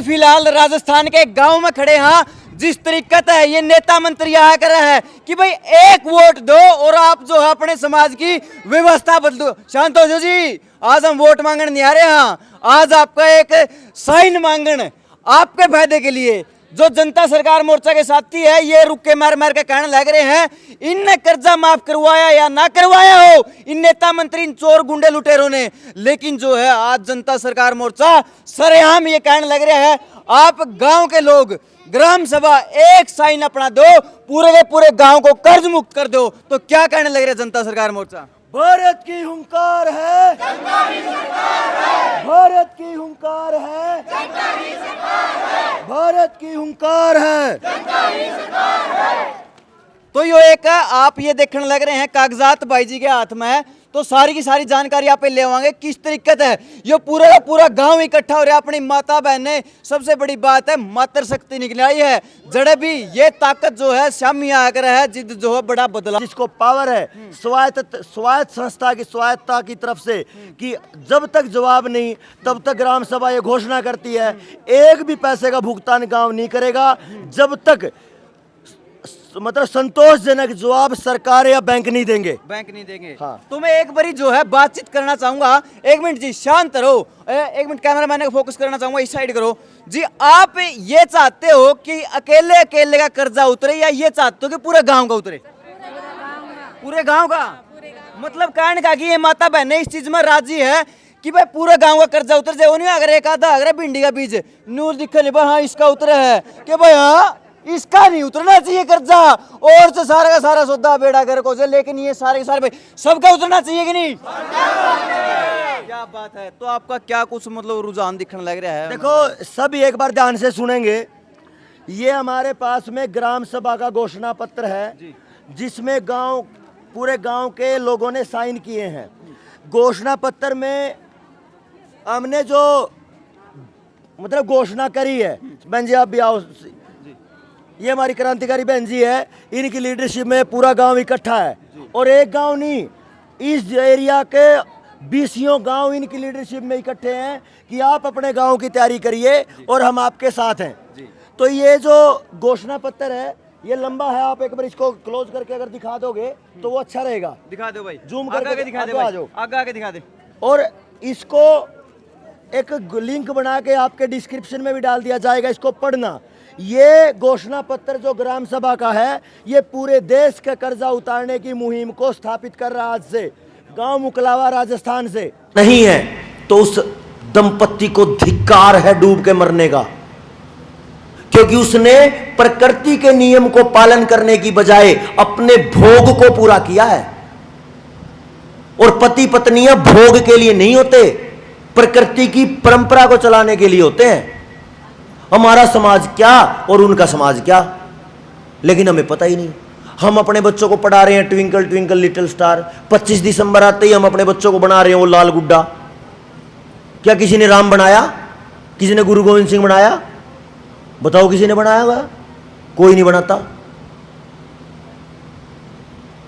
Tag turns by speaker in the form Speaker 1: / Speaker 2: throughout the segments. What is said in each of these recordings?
Speaker 1: फिलहाल राजस्थान के गांव में खड़े हैं। जिस तरीका है ये नेता मंत्री आया कर रहा है कि भाई एक वोट दो और आप जो है अपने समाज की व्यवस्था बदलो। शांत हो जाओ जी, आज हम वोट मांगने नहीं आ रहे हैं, आज आपका एक साइन मांगने आपके फायदे के लिए। जो जनता सरकार मोर्चा के साथी है ये रुक के मार मार के कहने लग रहे हैं इनने कर्जा माफ करवाया या ना करवाया हो इन नेता मंत्री इन चोर गुंडे लुटेरों ने, लेकिन जो है आज जनता सरकार मोर्चा सरेआम ये कहने लग रहा है आप गांव के लोग ग्राम सभा एक साइन अपना दो, पूरे के पूरे गांव को कर्ज मुक्त कर दो। तो क्या कहने लग रहे हैं जनता सरकार मोर्चा?
Speaker 2: भारत की हुंकार है, भारत की हुंकार है, भारत की हुंकार है।
Speaker 1: तो यो एक आप ये देखने लग रहे हैं कागजात भाई जी के हाथ में है, तो सारी की सारी जानकारी आप ले आएंगे किस तरीके है। ये पूरा का पूरा गांव इकट्ठा हो रहा है अपनी माता बहने। सबसे बड़ी बात है मातृ शक्ति निकल आई है, जड़े भी ये ताकत जो है सामने आकर है जिद जो है बड़ा बदला।
Speaker 2: जिसको पावर है स्वायत्त संस्था की स्वायत्तता की तरफ से कि जब तक जवाब नहीं तब तक ग्राम सभा ये घोषणा करती है एक भी पैसे का भुगतान गांव नहीं करेगा जब तक मतलब संतोषजनक जवाब सरकार या बैंक नहीं देंगे।
Speaker 1: बैंक नहीं देंगे।
Speaker 2: हाँ।
Speaker 1: तो मैं एक बारी जो है बातचीत करना चाहूंगा। एक मिनट जी शांत रहो, एक मिनट कैमरा मैन को फोकस करना चाहूंगा, इस साइड करो जी। आप ये चाहते हो कि अकेले अकेले का कर्जा उतरे या ये चाहते हो कि पूरे गांव का उतरे? पूरे गांव का मतलब कहने का कि ये माता बहने इस चीज में राजी है कि भाई पूरे गांव का कर्जा उतर जाए। नहीं अगर एक आधा अगर भिंडी का बीज नूर दिखे नहीं भाई हाँ इसका उतरे है कि भाई हाँ इसका नहीं उतरना चाहिए कर्जा, और से सारा का सारा सौदा बेड़ा घर को से, लेकिन ये सारे के सारे भाई सबका उतरना चाहिए कि नहीं? क्या बात है। तो आपका क्या कुछ मतलब रुझान दिखने लग रहा है?
Speaker 2: देखो सब एक बार ध्यान से सुनेंगे। ये हमारे पास में ग्राम सभा का घोषणा पत्र है जिसमें पूरे गांव के लोगों ने साइन किए हैं। घोषणा पत्र में हमने जो मतलब घोषणा करी है, बहन जी आप भी आओ, ये हमारी क्रांतिकारी बहन जी है, इनकी लीडरशिप में पूरा गांव इकट्ठा है और एक गांव नहीं इस एरिया के 20 गांव इनकी लीडरशिप में इकट्ठे हैं कि आप अपने गांव की तैयारी करिए और हम आपके साथ हैं। तो ये जो घोषणा पत्र है ये लंबा है, आप एक बार इसको क्लोज करके अगर दिखा दोगे तो वो अच्छा रहेगा।
Speaker 1: दिखा दो भाई,
Speaker 2: जूम करके
Speaker 1: दिखा दे, आगे दिखा दे।
Speaker 2: और इसको एक लिंक बना के आपके डिस्क्रिप्शन में भी डाल दिया जाएगा, इसको पढ़ना। ये घोषणा पत्र जो ग्राम सभा का है ये पूरे देश का कर्जा उतारने की मुहिम को स्थापित कर रहा है। आज से गांव मुकलावा राजस्थान से नहीं है तो उस दंपत्ति को धिक्कार है डूब के मरने का, क्योंकि उसने प्रकृति के नियम को पालन करने की बजाय अपने भोग को पूरा किया है। और पति पत्नियां भोग के लिए नहीं होते, प्रकृति की परंपरा को चलाने के लिए होते हैं। हमारा समाज क्या और उनका समाज क्या, लेकिन हमें पता ही नहीं। हम अपने बच्चों को पढ़ा रहे हैं ट्विंकल ट्विंकल लिटिल स्टार, 25 दिसंबर आते ही हम अपने बच्चों को बना रहे हैं वो लाल गुड्डा। क्या किसी ने राम बनाया? किसी ने गुरु गोविंद सिंह बनाया? बताओ किसी ने बनाया हुआ? कोई नहीं बनाता।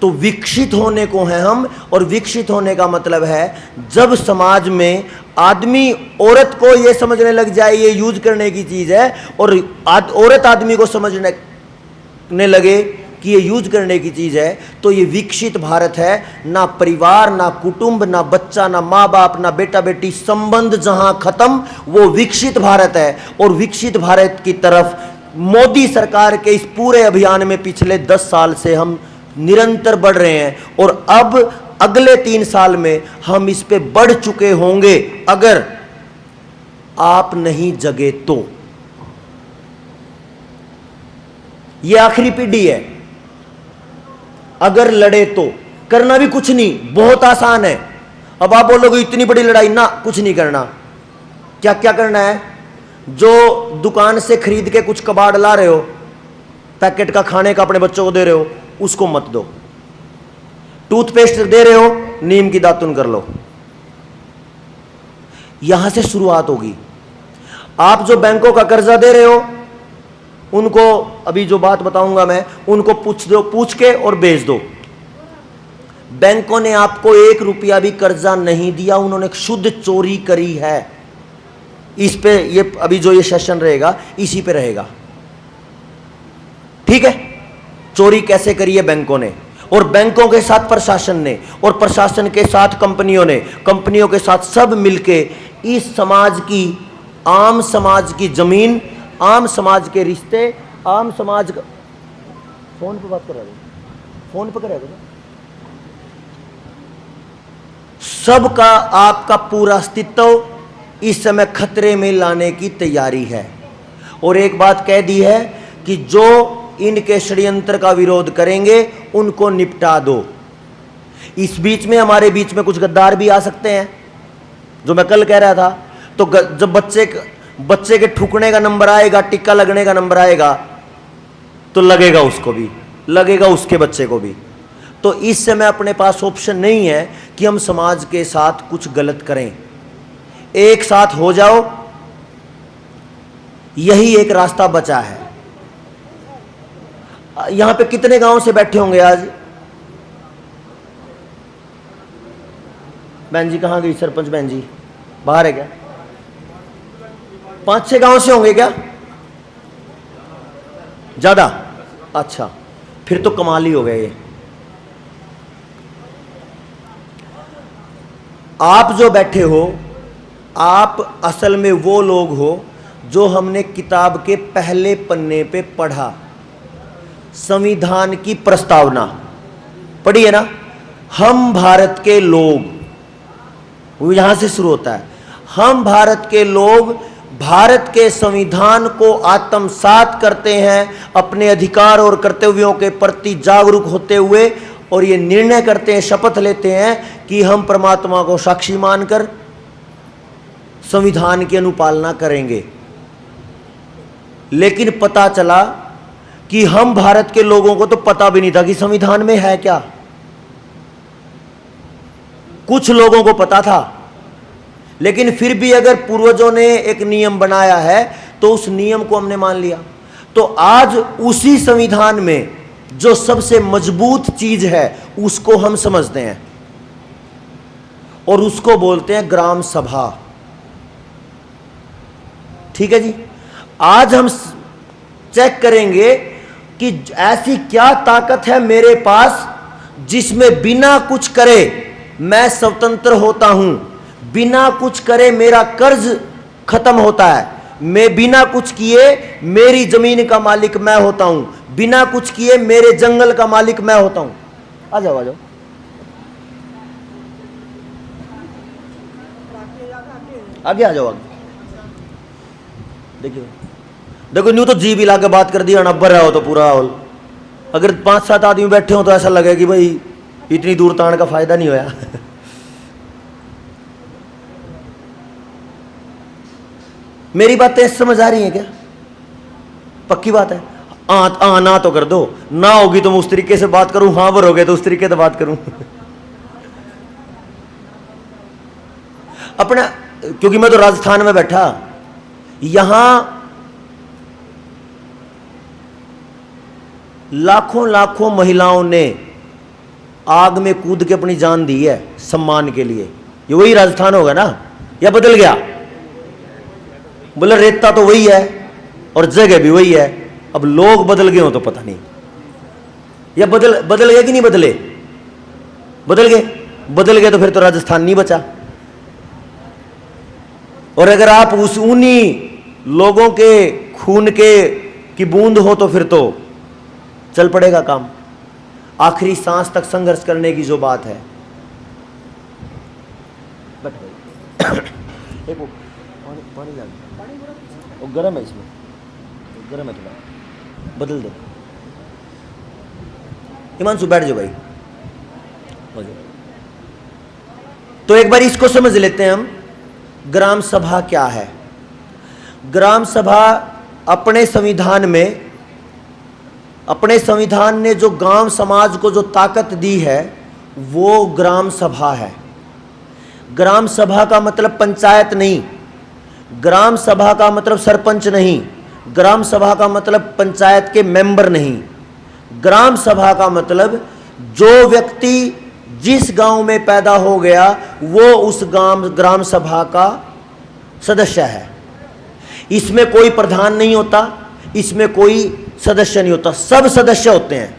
Speaker 2: तो विकसित होने को हैं हम, और विकसित होने का मतलब है जब समाज में आदमी औरत को ये समझने लग जाए ये यूज करने की चीज है, और औरत आदमी को समझने लगे कि ये यूज करने की चीज है, तो ये विकसित भारत है। ना परिवार, ना कुटुंब, ना बच्चा, ना माँ बाप, ना बेटा बेटी, संबंध जहां खत्म वो विकसित भारत है। और विकसित भारत की तरफ मोदी सरकार के इस पूरे अभियान में पिछले 10 साल से हम निरंतर बढ़ रहे हैं, और अब अगले 3 साल में हम इस पे बढ़ चुके होंगे अगर आप नहीं जगे तो। ये आखिरी पीढ़ी है, अगर लड़े तो। करना भी कुछ नहीं, बहुत आसान है। अब आप बोलोगे इतनी बड़ी लड़ाई, ना कुछ नहीं करना। क्या क्या करना है? जो दुकान से खरीद के कुछ कबाड़ ला रहे हो, पैकेट का खाने का अपने बच्चों को दे रहे हो, उसको मत दो। टूथपेस्ट दे रहे हो, नीम की दातुन कर लो। यहां से शुरुआत होगी। आप जो बैंकों का कर्जा दे रहे हो उनको, अभी जो बात बताऊंगा मैं, उनको पूछ के और भेज दो। बैंकों ने आपको 1 रुपया भी कर्जा नहीं दिया, उन्होंने शुद्ध चोरी करी है। इस पे ये अभी जो ये सेशन रहेगा इसी पे रहेगा, ठीक है। चोरी कैसे करी है बैंकों ने, और बैंकों के साथ प्रशासन ने, और प्रशासन के साथ कंपनियों ने, कंपनियों के साथ सब मिलके इस समाज की, आम समाज की जमीन, आम समाज के रिश्ते, आम समाज का, फोन पे बात कर रहा है, फोन पे कर रहा है, सबका आपका पूरा अस्तित्व इस समय खतरे में लाने की तैयारी है। और एक बात कह दी है कि जो इनके षड्यंत्र का विरोध करेंगे उनको निपटा दो। इस बीच में हमारे बीच में कुछ गद्दार भी आ सकते हैं, जो मैं कल कह रहा था। तो जब बच्चे के ठुकने का नंबर आएगा, टिक्का लगने का नंबर आएगा, तो लगेगा उसको भी, लगेगा उसके बच्चे को भी। तो इस समय अपने पास ऑप्शन नहीं है कि हम समाज के साथ कुछ गलत करें। एक साथ हो जाओ, यही एक रास्ता बचा है। यहां पे कितने गांव से बैठे होंगे आज? बहन जी कहां गई? सरपंच बहन जी बाहर है क्या? 5-6 गांव से होंगे क्या? ज्यादा? अच्छा, फिर तो कमाल ही हो गए ये। आप जो बैठे हो, आप असल में वो लोग हो जो हमने किताब के पहले पन्ने पे पढ़ा, संविधान की प्रस्तावना पढ़ी है ना। हम भारत के लोग, वो यहां से शुरू होता है। हम भारत के लोग भारत के संविधान को आत्मसात करते हैं, अपने अधिकार और कर्तव्यों के प्रति जागरूक होते हुए, और ये निर्णय करते हैं, शपथ लेते हैं कि हम परमात्मा को साक्षी मानकर संविधान की अनुपालना करेंगे। लेकिन पता चला कि हम भारत के लोगों को तो पता भी नहीं था कि संविधान में है क्या। कुछ लोगों को पता था, लेकिन फिर भी अगर पूर्वजों ने एक नियम बनाया है तो उस नियम को हमने मान लिया। तो आज उसी संविधान में जो सबसे मजबूत चीज है उसको हम समझते हैं, और उसको बोलते हैं ग्राम सभा। ठीक है जी। आज हम चेक करेंगे कि ऐसी क्या ताकत है मेरे पास जिसमें बिना कुछ करे मैं स्वतंत्र होता हूं, बिना कुछ करे मेरा कर्ज खत्म होता है, मैं बिना कुछ किए मेरी जमीन का मालिक मैं होता हूं, बिना कुछ किए मेरे जंगल का मालिक मैं होता हूं। आ जाओ आ जाओ, आगे आ जाओ, आगे देखिए। देखो न्यू तो जी भी ला के बात कर दिया, नब्बर रहा हो तो पूरा हॉल। अगर 5-7 आदमी बैठे हो तो ऐसा लगे कि भाई इतनी दूर तान का फायदा नहीं होया। मेरी बातें समझ आ रही हैं क्या? पक्की बात है? ना तो कर दो, ना होगी तो मैं उस तरीके से बात करूं, हां भरोगे तो उस तरीके से बात करूं। अपना, क्योंकि मैं तो राजस्थान में बैठा, यहां लाखों लाखों महिलाओं ने आग में कूद के अपनी जान दी है सम्मान के लिए। ये वही राजस्थान होगा ना, या बदल गया? बोले रेता तो वही है और जगह भी वही है, अब लोग बदल गए हो तो पता नहीं। या बदल गए कि नहीं बदले? बदल गए तो फिर तो राजस्थान नहीं बचा। और अगर आप उन्हीं लोगों के खून की बूंद हो तो फिर तो चल पड़ेगा काम। आखिरी सांस तक संघर्ष करने की जो बात है। एक पानी ला, वो गर्म है, इसमें गर्म है, थोड़ा बदल दो। हिमांशु बैठ जाओ भाई, हो जाओ। तो एक बार इसको समझ लेते हैं हम, ग्राम सभा क्या है। ग्राम सभा अपने संविधान ने जो गांव समाज को जो ताकत दी है वो ग्राम सभा है। ग्राम सभा का मतलब पंचायत नहीं, ग्राम सभा का मतलब सरपंच नहीं, ग्राम सभा का मतलब पंचायत के मेंबर नहीं। ग्राम सभा का मतलब जो व्यक्ति जिस गांव में पैदा हो गया वो उस ग्राम सभा का सदस्य है। इसमें कोई प्रधान नहीं होता, इसमें कोई सदस्य नहीं होता, सब सदस्य होते हैं।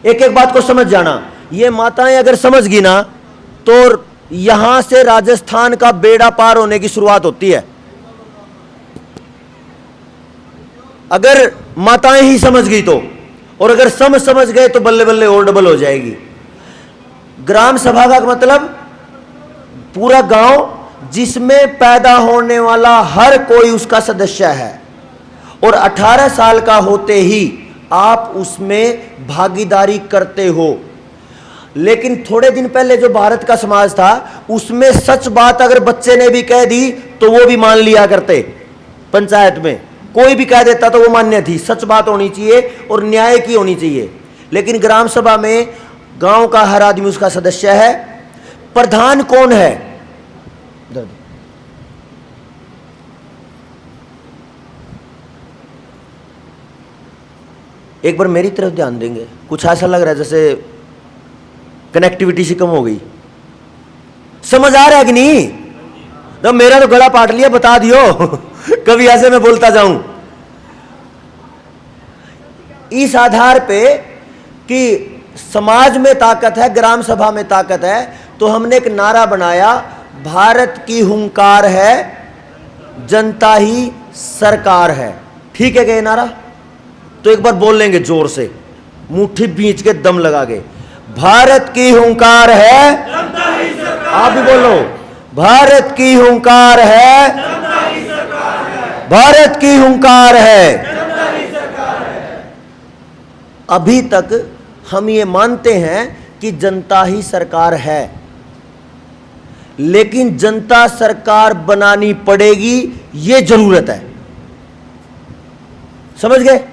Speaker 2: एक एक बात को समझ जाना, ये माताएं अगर समझ गई ना तो यहां से राजस्थान का बेड़ा पार होने की शुरुआत होती है। अगर माताएं ही समझ गई तो, और अगर समझ गए तो बल्ले बल्ले और डबल हो जाएगी। ग्राम सभा का मतलब पूरा गांव जिसमें पैदा होने वाला हर कोई उसका सदस्य है, और 18 साल का होते ही आप उसमें भागीदारी करते हो। लेकिन थोड़े दिन पहले जो भारत का समाज था उसमें सच बात अगर बच्चे ने भी कह दी तो वो भी मान लिया करते। पंचायत में कोई भी कह देता तो वो मान्य थी, सच बात होनी चाहिए और न्याय की होनी चाहिए। लेकिन ग्राम सभा में गांव का हर आदमी उसका सदस्य है। प्रधान कौन है? एक बार मेरी तरफ ध्यान देंगे, कुछ ऐसा लग रहा है जैसे कनेक्टिविटी सी कम हो गई। समझ आ रहा है कि नहीं? तो मेरा तो गला पाट लिया, बता दियो कभी ऐसे मैं बोलता जाऊं। इस आधार पे कि समाज में ताकत है, ग्राम सभा में ताकत है, तो हमने एक नारा बनाया, भारत की हुंकार है, जनता ही सरकार है। ठीक है क्या ये नारा? तो एक बार बोल लेंगे जोर से, मुट्ठी बींच के दम लगा के, भारत की हुंकार है, जनता ही सरकार। आप भी बोलो, भारत की हुंकार है, जनता ही सरकार है। भारत की हुंकार है, जनता ही सरकार है। अभी तक हम ये मानते हैं कि जनता ही सरकार है, लेकिन जनता सरकार बनानी पड़ेगी, ये जरूरत है। समझ गए?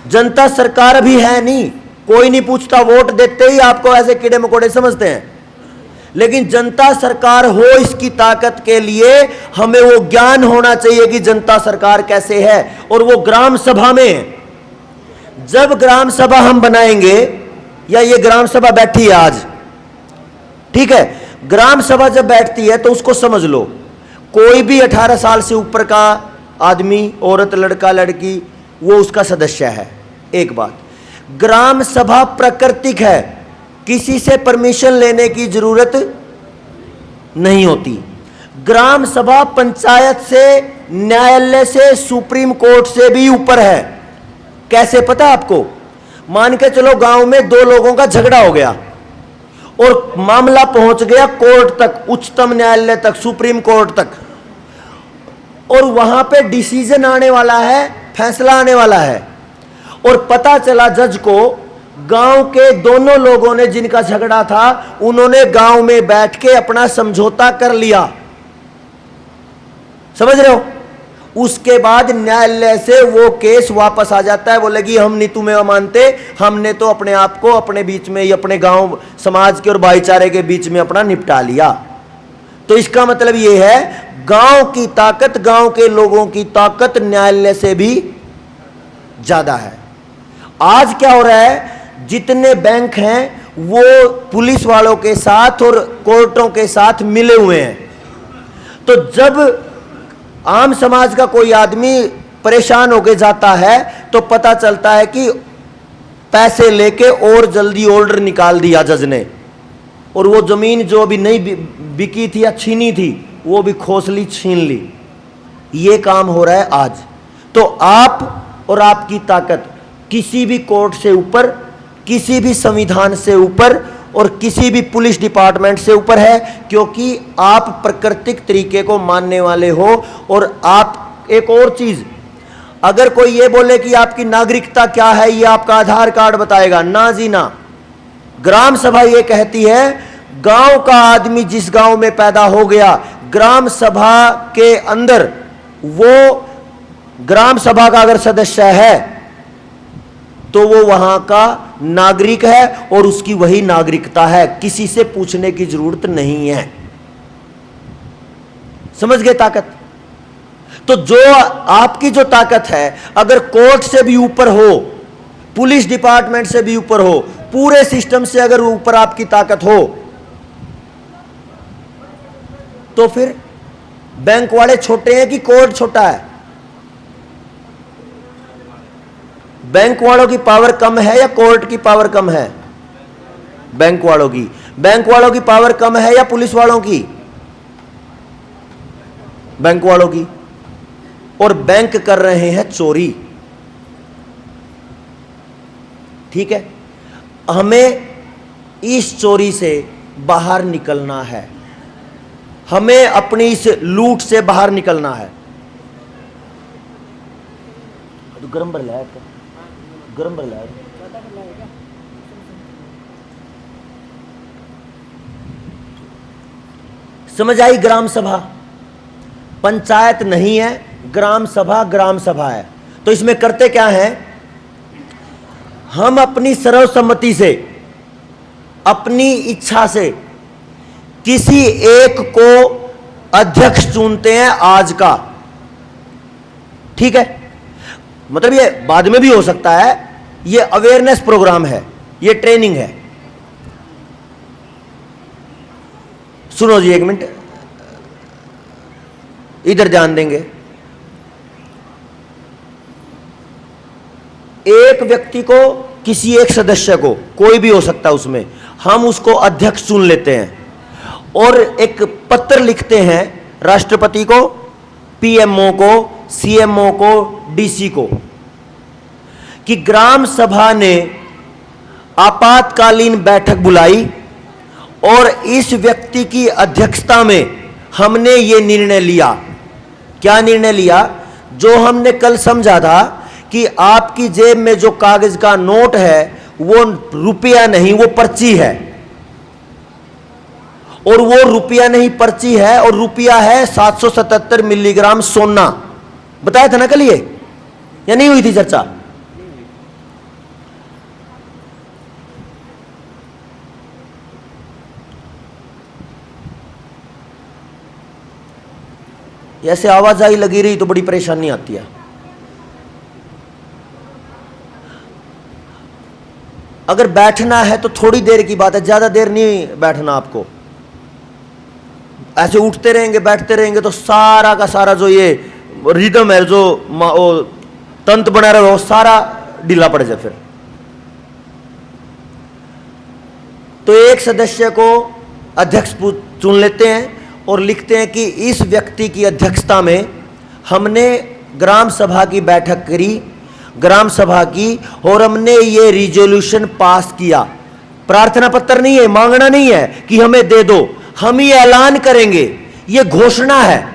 Speaker 2: जनता सरकार अभी है नहीं, कोई नहीं पूछता, वोट देते ही आपको ऐसे कीड़े मकोड़े समझते हैं। लेकिन जनता सरकार हो, इसकी ताकत के लिए हमें वो ज्ञान होना चाहिए कि जनता सरकार कैसे है, और वो ग्राम सभा में। जब ग्राम सभा हम बनाएंगे, या ये ग्राम सभा बैठी है आज, ठीक है, ग्राम सभा जब बैठती है तो उसको समझ लो, कोई भी 18 साल से ऊपर का आदमी, औरत, लड़का, लड़की, वो उसका सदस्य है। एक बात, ग्राम सभा प्राकृतिक है, किसी से परमिशन लेने की जरूरत नहीं होती। ग्राम सभा पंचायत से, न्यायालय से, सुप्रीम कोर्ट से भी ऊपर है। कैसे पता आपको? मान के चलो गांव में दो लोगों का झगड़ा हो गया और मामला पहुंच गया कोर्ट तक, उच्चतम न्यायालय तक, सुप्रीम कोर्ट तक, और वहां पे डिसीजन आने वाला है, फैसला आने वाला है, और पता चला जज को गांव के दोनों लोगों ने जिनका झगड़ा था उन्होंने गांव में बैठ के अपना समझौता कर लिया। समझ रहे हो? उसके बाद न्यायालय से वो केस वापस आ जाता है, बोलेगी हम नहीं तुम्हें मानते, हमने तो अपने आप को अपने बीच में, अपने गांव समाज के और भाईचारे के बीच में अपना निपटा लिया। तो इसका मतलब ये है, गांव की ताकत, गांव के लोगों की ताकत न्यायालय से भी ज्यादा है। आज क्या हो रहा है, जितने बैंक हैं वो पुलिस वालों के साथ और कोर्टों के साथ मिले हुए हैं। तो जब आम समाज का कोई आदमी परेशान होकर जाता है तो पता चलता है कि पैसे लेके और जल्दी ऑर्डर निकाल दिया जज ने, और वो जमीन जो अभी नहीं बिकी थी या छीनी थी वो भी खोसली, छीन ली। ये काम हो रहा है आज। तो आप और आपकी ताकत किसी भी कोर्ट से ऊपर, किसी भी संविधान से ऊपर और किसी भी पुलिस डिपार्टमेंट से ऊपर है, क्योंकि आप प्राकृतिक तरीके को मानने वाले हो। और आप, एक और चीज, अगर कोई ये बोले कि आपकी नागरिकता क्या है, ये आपका आधार कार्ड बताएगा, ना जी ना। ग्राम सभा ये कहती है, गांव का आदमी जिस गांव में पैदा हो गया, ग्राम सभा के अंदर वो ग्राम सभा का अगर सदस्य है तो वो वहां का नागरिक है और उसकी वही नागरिकता है, किसी से पूछने की जरूरत नहीं है। समझ गए ताकत? तो जो आपकी जो ताकत है, अगर कोर्ट से भी ऊपर हो, पुलिस डिपार्टमेंट से भी ऊपर हो, पूरे सिस्टम से अगर ऊपर आपकी ताकत हो, तो फिर बैंक वाले छोटे हैं कि कोर्ट छोटा है? बैंक वालों की पावर कम है या कोर्ट की पावर कम है? बैंक वालों की। बैंक वालों की पावर कम है या पुलिस वालों की? बैंक वालों की। और बैंक कर रहे हैं चोरी। ठीक है, हमें इस चोरी से बाहर निकलना है, हमें अपनी इस लूट से बाहर निकलना है। गरम भर लाया, गरम भर लाया। समझ आई? ग्राम सभा पंचायत नहीं है, ग्राम सभा है। तो इसमें करते क्या है, हम अपनी सर्वसम्मति से, अपनी इच्छा से किसी एक को अध्यक्ष चुनते हैं आज का। ठीक है, मतलब ये बाद में भी हो सकता है, ये अवेयरनेस प्रोग्राम है, ये ट्रेनिंग है। सुनो जी, एक मिनट इधर ध्यान देंगे। एक व्यक्ति को, किसी एक सदस्य को, कोई भी हो सकता है उसमें, हम उसको अध्यक्ष चुन लेते हैं और एक पत्र लिखते हैं राष्ट्रपति को, पीएमओ को, सीएमओ को, डीसी को, कि ग्राम सभा ने आपातकालीन बैठक बुलाई और इस व्यक्ति की अध्यक्षता में हमने ये निर्णय लिया। क्या निर्णय लिया? जो हमने कल समझा था कि आपकी जेब में जो कागज का नोट है वो रुपया नहीं, वो पर्ची है, और वो रुपया नहीं पर्ची है, और रुपया है 777 मिलीग्राम सोना। बताया था ना कल ये, या नहीं हुई थी चर्चा? ऐसे आवाजाही लगी रही तो बड़ी परेशानी आती है। अगर बैठना है तो थोड़ी देर की बात है, ज्यादा देर नहीं बैठना आपको। ऐसे उठते रहेंगे बैठते रहेंगे तो सारा का सारा जो ये रिदम है, जो तंत्र बना रहा है, वो सारा ढीला पड़ जाए फिर। तो एक सदस्य को अध्यक्ष चुन लेते हैं और लिखते हैं कि इस व्यक्ति की अध्यक्षता में हमने ग्राम सभा की बैठक करी, ग्राम सभा की, और हमने ये रिजोल्यूशन पास किया। प्रार्थना पत्र नहीं है, मांगना नहीं है कि हमें दे दो, हम ये ऐलान करेंगे, ये घोषणा है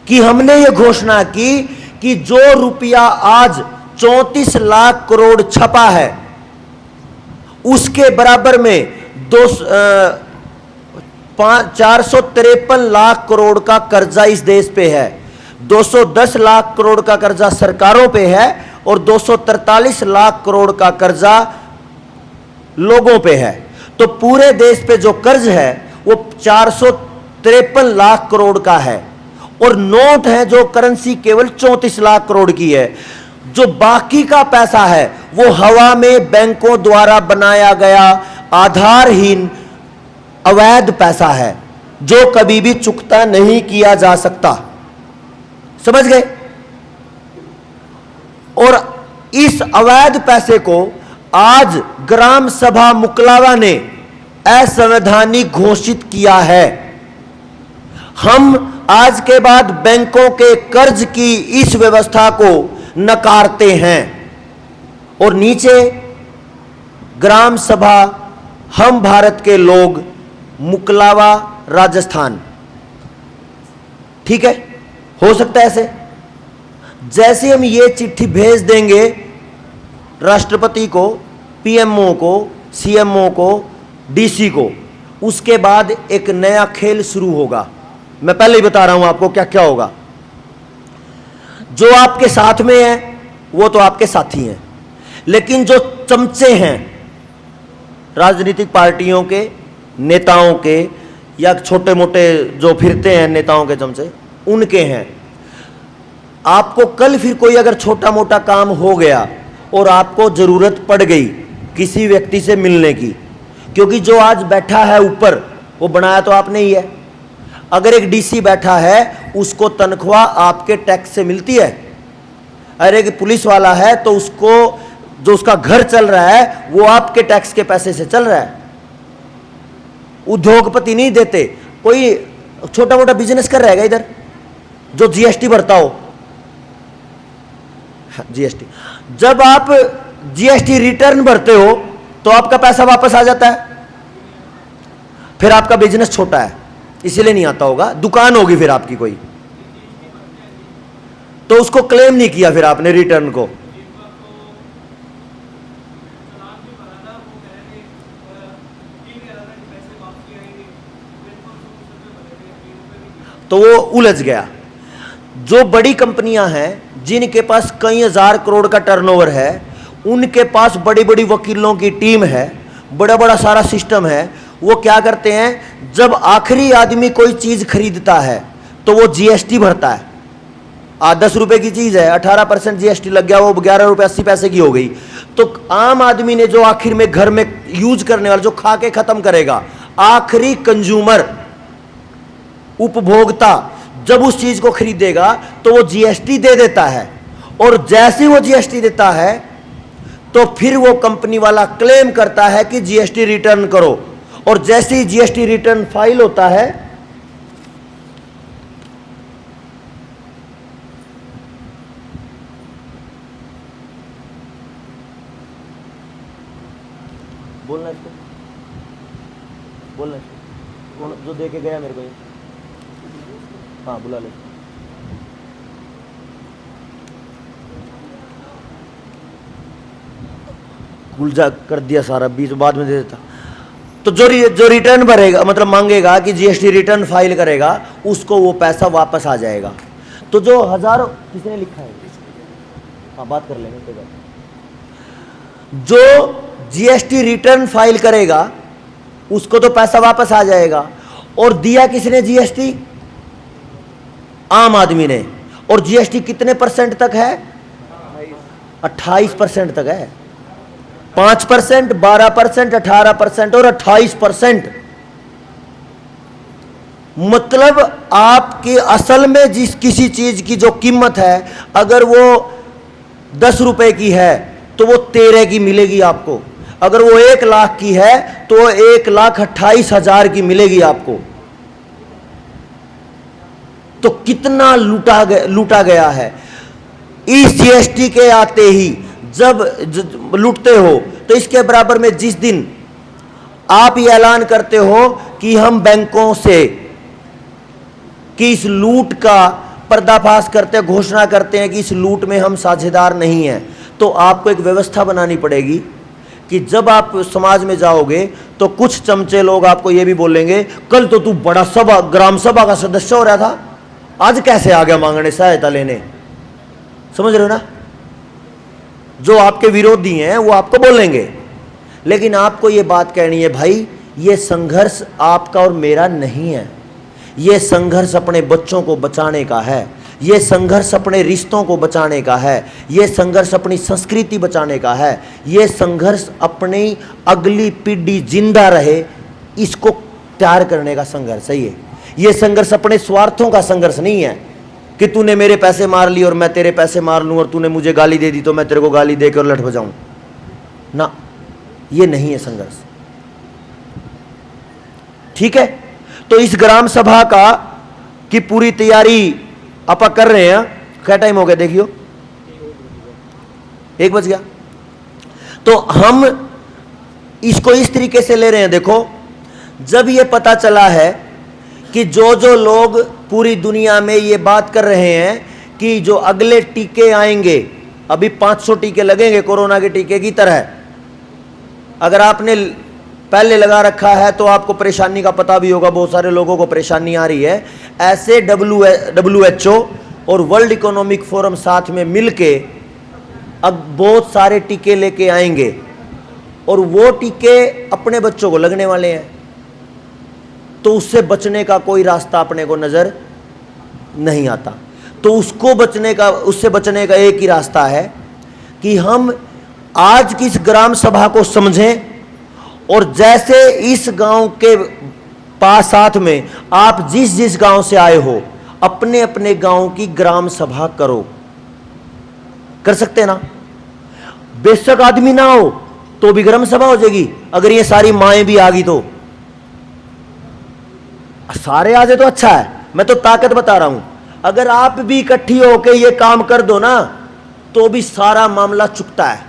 Speaker 2: कि हमने ये घोषणा की कि जो रुपया आज 34 लाख करोड़ छपा है उसके बराबर में 453 लाख करोड़ का कर्जा इस देश पे है, 210 लाख करोड़ का कर्जा सरकारों पे है और 243 लाख करोड़ का कर्जा लोगों पे है। तो पूरे देश पे जो कर्ज है वो 453 लाख करोड़ का है, और नोट है जो करेंसी केवल 34 लाख करोड़ की है। जो बाकी का पैसा है वो हवा में बैंकों द्वारा बनाया गया आधारहीन अवैध पैसा है, जो कभी भी चुकता नहीं किया जा सकता। समझ गए? और इस अवैध पैसे को आज ग्राम सभा मुकलावा ने असंवैधानिक घोषित किया है। हम आज के बाद बैंकों के कर्ज की इस व्यवस्था को नकारते हैं। और नीचे ग्राम सभा हम भारत के लोग, मुकलावा राजस्थान। ठीक है, हो सकता है ऐसे। जैसे हम ये चिट्ठी भेज देंगे राष्ट्रपति को, पीएमओ को, सीएमओ को, डीसी को, उसके बाद एक नया खेल शुरू होगा। मैं पहले ही बता रहा हूं आपको क्या क्या होगा। जो आपके साथ में है वो तो आपके साथी हैं, लेकिन जो चमचे हैं राजनीतिक पार्टियों के, नेताओं के, या छोटे मोटे जो फिरते हैं नेताओं के चमचे, उनके हैं। आपको कल फिर कोई अगर छोटा मोटा काम हो गया और आपको जरूरत पड़ गई किसी व्यक्ति से मिलने की, क्योंकि जो आज बैठा है ऊपर वो बनाया तो आपने ही है। अगर एक डीसी बैठा है उसको तनख्वाह आपके टैक्स से मिलती है, अरे कि पुलिस वाला है तो उसको जो उसका घर चल रहा है वो आपके टैक्स के पैसे से चल रहा है। उद्योगपति नहीं देते, कोई छोटा मोटा बिजनेस कर रहेगा इधर जो जीएसटी भरता हो। जीएसटी, जब आप जीएसटी रिटर्न भरते हो तो आपका पैसा वापस आ जाता है। फिर आपका बिजनेस छोटा है इसलिए नहीं आता होगा, दुकान होगी फिर आपकी कोई, तो उसको क्लेम नहीं किया फिर आपने रिटर्न को। तो वो उलझ गया। जो बड़ी कंपनियां हैं जिनके पास कई हजार करोड़ का टर्नओवर है, उनके पास बड़ी बड़ी वकीलों की टीम है, बड़ा बड़ा सारा सिस्टम है। वो क्या करते हैं, जब आखिरी आदमी कोई चीज खरीदता है तो वो जीएसटी भरता है। 10 रुपए की चीज है, 18% जीएसटी लग गया, वो 11 रुपए 80 पैसे की हो गई। तो आम आदमी ने जो आखिर में घर में यूज करने वाला, जो खा के खत्म करेगा, आखिरी कंज्यूमर उपभोक्ता जब उस चीज को खरीदेगा तो वो जीएसटी दे देता है। और जैसे वो जीएसटी देता है तो फिर वो कंपनी वाला क्लेम करता है कि जीएसटी रिटर्न करो। और जैसे ही जीएसटी रिटर्न फाइल होता है, बोलना इसको, बोलना इसको, कौन जो दे के गया मेरे को ये? हाँ बुला ले। गुलजा कर दिया सारा, बीच बाद में दे देता। तो जो रिटर्न भरेगा, मतलब मांगेगा कि जीएसटी रिटर्न फाइल करेगा, उसको वो पैसा वापस आ जाएगा। तो जो हजारों, किसने लिखा है? हाँ बात कर लेंगे कोई बात नहीं। जो जीएसटी रिटर्न फाइल करेगा उसको तो पैसा वापस आ जाएगा। और दिया किसने जीएसटी? आम आदमी ने। और जीएसटी कितने परसेंट तक है? 28% तक है। 5%, 12%, 18% और 28%। मतलब आपकी असल में जिस किसी चीज की जो कीमत है, अगर वो 10 रुपए की है तो वो 13 की मिलेगी आपको। अगर वो 1 लाख की है तो 1,28,000 की मिलेगी आपको। तो कितना लूटा गया है। इस जीएसटी के आते ही जब लूटते हो तो इसके बराबर में जिस दिन आप ये ऐलान करते हो कि हम बैंकों से कि इस लूट का पर्दाफाश करते, घोषणा करते हैं कि इस लूट में हम साझेदार नहीं हैं, तो आपको एक व्यवस्था बनानी पड़ेगी कि जब आप समाज में जाओगे तो कुछ चमचे लोग आपको ये भी बोलेंगे, कल तो तू बड़ा सभा, ग्राम सभा का सदस्य हो रहा था, आज कैसे आ गया मांगने सहायता लेने। समझ रहे हो ना? जो आपके विरोधी हैं वो आपको बोलेंगे, लेकिन आपको ये बात कहनी है, भाई ये संघर्ष आपका और मेरा नहीं है। ये संघर्ष अपने बच्चों को बचाने का है, ये संघर्ष अपने रिश्तों को बचाने का है, ये संघर्ष अपनी संस्कृति बचाने का है, ये संघर्ष अपनी अगली पीढ़ी जिंदा रहे इसको तैयार करने का संघर्ष है। ये संघर्ष अपने स्वार्थों का संघर्ष नहीं है कि तूने मेरे पैसे मार लिए और मैं तेरे पैसे मार लूं, और तूने मुझे गाली दे दी तो मैं तेरे को गाली दे के और लठ बजाऊं ना। ये नहीं है संघर्ष। ठीक है? तो इस ग्राम सभा का की पूरी तैयारी आप कर रहे हैं। क्या टाइम हो गया देखियो? 1 बज गया। तो हम इसको इस तरीके से ले रहे हैं। देखो, जब ये पता चला है कि जो लोग पूरी दुनिया में ये बात कर रहे हैं कि जो अगले टीके आएंगे, अभी 500 टीके लगेंगे कोरोना के टीके की तरह। अगर आपने पहले लगा रखा है तो आपको परेशानी का पता भी होगा, बहुत सारे लोगों को परेशानी आ रही है। ऐसे WHO और वर्ल्ड इकोनॉमिक फोरम साथ में मिलके अब बहुत सारे टीके लेके आएंगे, और वो टीके अपने बच्चों को लगने वाले हैं। तो उससे बचने का कोई रास्ता अपने को नजर नहीं आता। तो उससे बचने का एक ही रास्ता है कि हम आज की इस ग्राम सभा को समझें, और जैसे इस गांव के पास साथ में आप जिस गांव से आए हो, अपने अपने गांव की ग्राम सभा करो। कर सकते हैं ना? बेशक आदमी ना हो तो भी ग्राम सभा हो जाएगी। अगर ये सारी माएँ भी आ गई तो सारे आ जाए तो अच्छा है। मैं तो ताकत बता रहा हूं, अगर आप भी इकट्ठी होके ये काम कर दो ना तो भी सारा मामला चुकता है।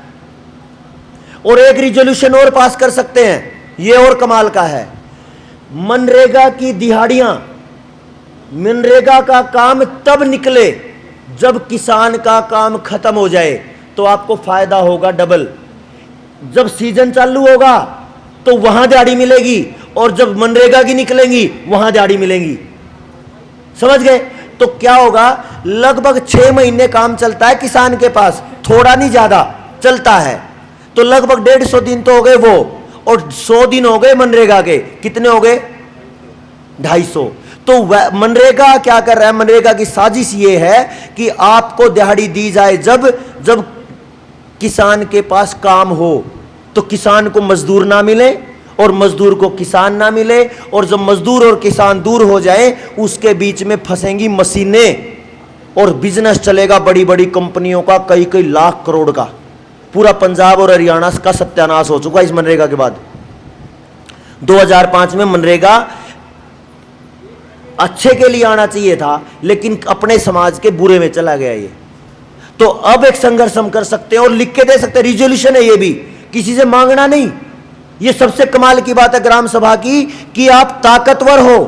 Speaker 2: और एक रिजोल्यूशन और पास कर सकते हैं, ये और कमाल का है। मनरेगा की दिहाड़ियां, मनरेगा का काम तब निकले जब किसान का काम खत्म हो जाए, तो आपको फायदा होगा डबल। जब सीजन चालू होगा तो वहां दिहाड़ी मिलेगी, और जब मनरेगा की निकलेंगी वहां दिहाड़ी मिलेंगी। समझ गए? तो क्या होगा, लगभग 6 महीने काम चलता है किसान के पास, थोड़ा नहीं ज्यादा चलता है। तो लगभग 150 दिन तो हो गए वो, और 100 दिन हो गए मनरेगा के। कितने हो गए? 250। तो मनरेगा क्या कर रहा है? मनरेगा की साजिश ये है कि आपको दिहाड़ी दी जाए जब जब किसान के पास काम हो, तो किसान को मजदूर ना मिले और मजदूर को किसान ना मिले, और जब मजदूर और किसान दूर हो जाए उसके बीच में फंसेंगी मशीनें, और बिजनेस चलेगा बड़ी बड़ी कंपनियों का, कई कई लाख करोड़ का। पूरा पंजाब और हरियाणा का सत्यानाश हो चुका इस मनरेगा के बाद। 2005 में मनरेगा अच्छे के लिए आना चाहिए था, लेकिन अपने समाज के बुरे में चला गया ये। तो अब एक संघर्ष हम कर सकते हैं और लिख के दे सकते हैं, रिजोल्यूशन है ये भी, किसी से मांगना नहीं। ये सबसे कमाल की बात है ग्राम सभा की, कि आप ताकतवर हो,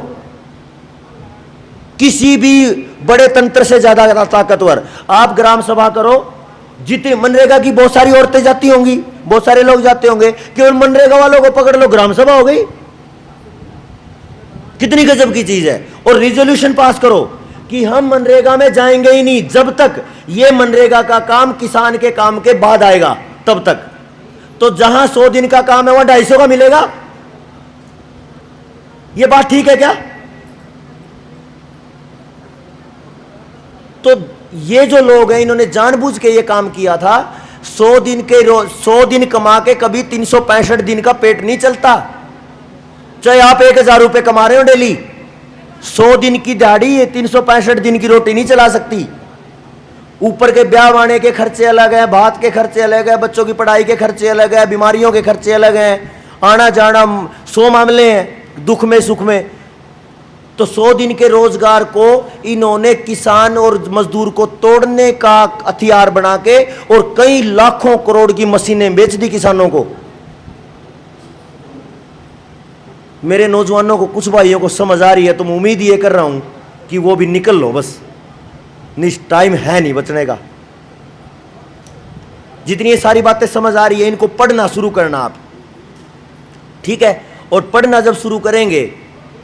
Speaker 2: किसी भी बड़े तंत्र से ज्यादा ताकतवर। आप ग्राम सभा करो, जितने मनरेगा की बहुत सारी औरतें जाती होंगी, बहुत सारे लोग जाते होंगे, केवल मनरेगा वालों को पकड़ लो, ग्राम सभा हो गई। कितनी गजब की चीज है। और रिजोल्यूशन पास करो कि हम मनरेगा में जाएंगे ही नहीं जब तक ये मनरेगा का काम किसान के काम के बाद आएगा, तब तक। तो जहां 100 दिन का काम है वहां 250 का मिलेगा। ये बात ठीक है क्या? तो ये जो लोग हैं इन्होंने जानबूझ के ये काम किया था। 100 दिन के 100 दिन कमा के कभी 365 दिन का पेट नहीं चलता। चाहे आप 1000 रुपए कमा रहे हो डेली, 100 दिन की दिहाड़ी ये 365 दिन की रोटी नहीं चला सकती। ऊपर के ब्याह वाने के खर्चे अलग हैं, भात के खर्चे अलग हैं, बच्चों की पढ़ाई के खर्चे अलग हैं, बीमारियों के खर्चे अलग हैं, आना जाना 100 मामले हैं, दुख में सुख में। तो 100 दिन के रोजगार को इन्होंने किसान और मजदूर को तोड़ने का हथियार बना के और कई लाखों करोड़ की मशीनें बेच दी किसानों को। मेरे नौजवानों को, कुछ भाइयों को समझ आ रही है, तो मैं उम्मीद ये कर रहा हूं कि वो भी निकल लो, बस टाइम है नहीं बचने का। जितनी ये सारी बातें समझ आ रही है, इनको पढ़ना शुरू करना आप, ठीक है? और पढ़ना जब शुरू करेंगे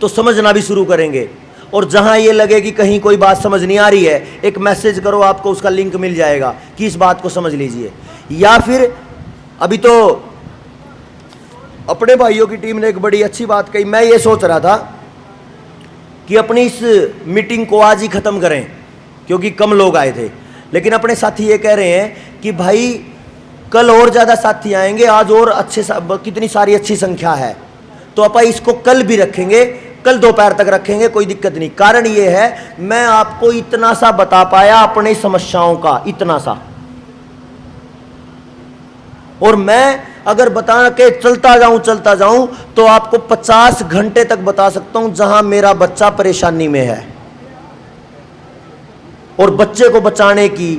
Speaker 2: तो समझना भी शुरू करेंगे। और जहां ये लगे कि कहीं कोई बात समझ नहीं आ रही है, एक मैसेज करो, आपको उसका लिंक मिल जाएगा कि इस बात को समझ लीजिए। या फिर अभी तो अपने भाइयों की टीम ने एक बड़ी अच्छी बात कही। मैं ये सोच रहा था कि अपनी इस मीटिंग को आज ही खत्म करें, क्योंकि कम लोग आए थे। लेकिन अपने साथी ये कह रहे हैं कि भाई कल और ज़्यादा साथी आएंगे, आज और अच्छे कितनी सारी अच्छी संख्या है, तो अपन इसको कल भी रखेंगे, कल दोपहर तक रखेंगे, कोई दिक्कत नहीं। कारण ये है, मैं आपको इतना सा बता पाया अपनी समस्याओं का, इतना सा। और मैं अगर बता के चलता जाऊं तो आपको 50 घंटे तक बता सकता हूं जहां मेरा बच्चा परेशानी में है। और बच्चे को बचाने की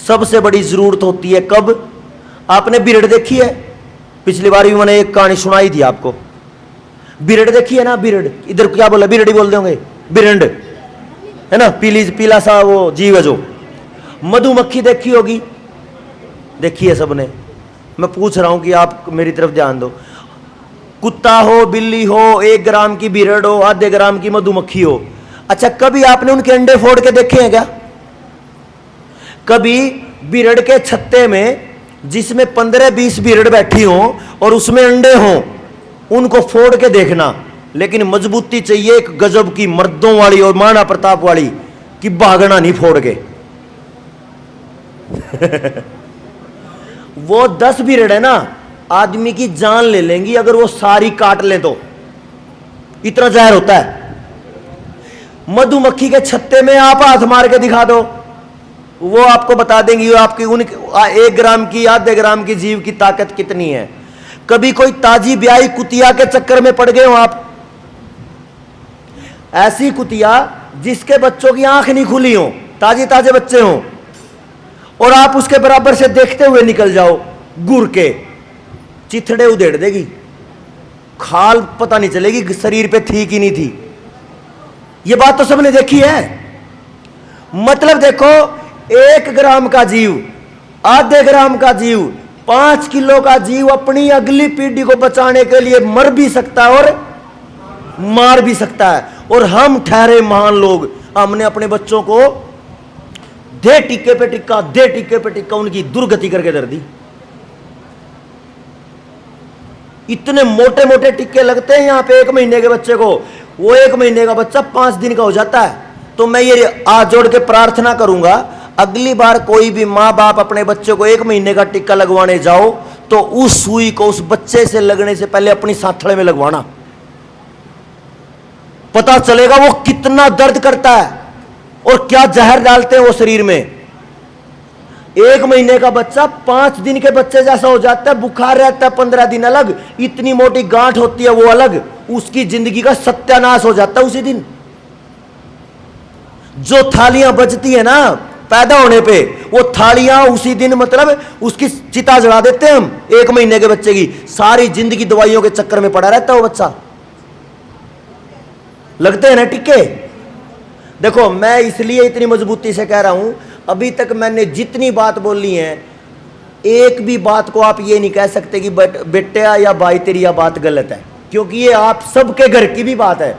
Speaker 2: सबसे बड़ी जरूरत होती है कब? आपने बिरड़ देखी है? पिछली बार भी मैंने एक कहानी सुनाई थी आपको। बिरड़ देखी है ना? बिरड़, इधर क्या बोला? बिरड़ ही बोलते होंगे, बिरंड है ना, पीला सा वो जीव है जो। मधुमक्खी देखी होगी, देखी है सबने। मैं पूछ रहा हूं कि आप मेरी तरफ ध्यान दो। कुत्ता हो, बिल्ली हो, 1 ग्राम की बिरड़ हो, आधे ग्राम की मधुमक्खी हो, अच्छा कभी आपने उनके अंडे फोड़ के देखे हैं क्या? कभी बिरड़ के छत्ते में जिसमें 15-20 बिरड़ बैठी हो और उसमें अंडे हों, उनको फोड़ के देखना। लेकिन मजबूती चाहिए एक गजब की, मर्दों वाली और महाराणा प्रताप वाली, कि भागना नहीं फोड़ के। वो 10 बिरड़ है ना, आदमी की जान ले लेंगी अगर वो सारी काट लें तो, इतना जहर होता है। मधुमक्खी के छत्ते में आप हाथ मार के दिखा दो, वो आपको बता देंगी वो आपकी 1 ग्राम की आधे ग्राम की जीव की ताकत कितनी है। कभी कोई ताजी ब्याही कुतिया के चक्कर में पड़ गए हो आप? ऐसी कुतिया जिसके बच्चों की आंख नहीं खुली हो, ताजे ताजे बच्चे हों, और आप उसके बराबर से देखते हुए निकल जाओ, गुर के चिथड़े उधेड़ देगी, खाल पता नहीं चलेगी शरीर पे थी कि नहीं थी। ये बात तो सबने देखी है। मतलब देखो, 1 ग्राम का जीव, आधे ग्राम का जीव, 5 किलो का जीव अपनी अगली पीढ़ी को बचाने के लिए मर भी सकता है और मार भी सकता है। और हम ठहरे महान लोग, हमने अपने बच्चों को दे टिक्के पे टिक्का, दे टिक्के पे टिक्का उनकी दुर्गति करके दर दी। इतने मोटे मोटे टिक्के लगते हैं यहां पे 1 महीने के बच्चे को। वो 1 महीने का बच्चा 5 दिन का हो जाता है। तो मैं ये हाथ जोड़ के प्रार्थना करूंगा, अगली बार कोई भी माँ बाप अपने बच्चे को 1 महीने का टिक्का लगवाने जाओ तो उस सुई को उस बच्चे से लगने से पहले अपनी सांथड़े में लगवाना। पता चलेगा वो कितना दर्द करता है और क्या जहर डालते हैं वो शरीर में। 1 महीने का बच्चा 5 दिन के बच्चे जैसा हो जाता है, बुखार रहता है 15 दिन अलग, इतनी मोटी गांठ होती है वो अलग, उसकी जिंदगी का सत्यानाश हो जाता है उसी दिन। जो थालियां बजती है ना पैदा होने पे, वो थालियां उसी दिन मतलब उसकी चिता जला देते हैं हम 1 महीने के बच्चे की। सारी जिंदगी दवाइयों के चक्कर में पड़ा रहता है वो बच्चा। लगते हैं ना टिक्के। देखो, मैं इसलिए इतनी मजबूती से कह रहा हूं, अभी तक मैंने जितनी बात बोली है, एक भी बात को आप ये नहीं कह सकते कि बेटा या भाई तेरी यह बात गलत है, क्योंकि ये आप सबके घर की भी बात है।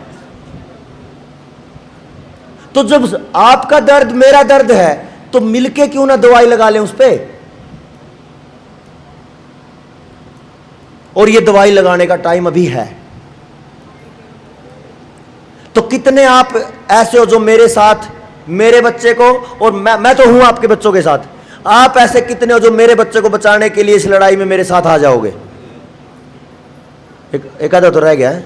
Speaker 2: तो जब आपका दर्द मेरा दर्द है तो मिलके क्यों ना दवाई लगा लें उस पे। और ये दवाई लगाने का टाइम अभी है। तो कितने आप ऐसे हो जो मेरे साथ, मेरे बच्चे को, और मैं तो हूं आपके बच्चों के साथ, आप ऐसे कितने हो जो मेरे बच्चे को बचाने के लिए इस लड़ाई में मेरे साथ आ जाओगे? एक आधा तो रह गया है,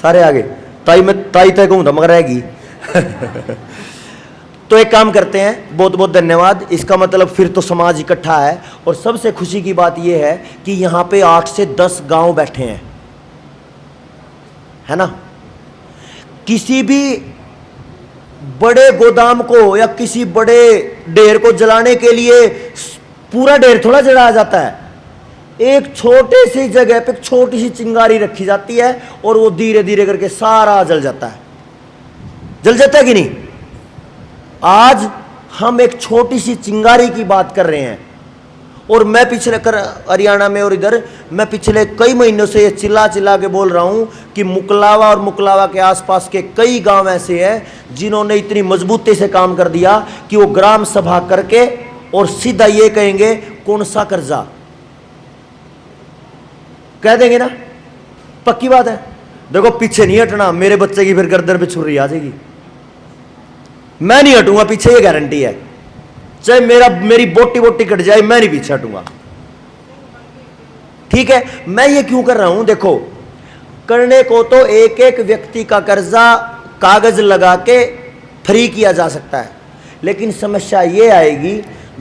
Speaker 2: सारे आगे। ताई तय कहूं था मगर रहेगी। तो एक काम करते हैं, बहुत बहुत धन्यवाद। इसका मतलब फिर तो समाज इकट्ठा है। और सबसे खुशी की बात यह है कि यहां पे 8 से 10 गांव बैठे हैं, है ना। किसी भी बड़े गोदाम को या किसी बड़े ढेर को जलाने के लिए पूरा ढेर थोड़ा जलाया जाता है। एक छोटे सी जगह पे छोटी सी चिंगारी रखी जाती है और वो धीरे धीरे करके सारा जल जाता है। जल जाता है कि नहीं? आज हम एक छोटी सी चिंगारी की बात कर रहे हैं। और मैं पिछले हरियाणा में और इधर मैं पिछले कई महीनों से ये चिल्ला चिल्ला के बोल रहा हूं कि मुकलावा और मुकलावा के आसपास के कई गांव ऐसे हैं जिन्होंने इतनी मजबूती से काम कर दिया कि वो ग्राम सभा करके और सीधा ये कहेंगे कौन सा कर्जा, कह देंगे ना, पक्की बात है। देखो पीछे नहीं हटना, मेरे बच्चे की फिर गर्दन पे छुरी आ जाएगी। मैं नहीं हटूंगा पीछे, ये गारंटी है। चाहे मेरी बोटी बोटी कट जाए, मैं नहीं पीछे हटूंगा। ठीक है, मैं ये क्यों कर रहा हूं? देखो, करने को तो एक एक व्यक्ति का कर्जा कागज लगा के फ्री किया जा सकता है, लेकिन समस्या ये आएगी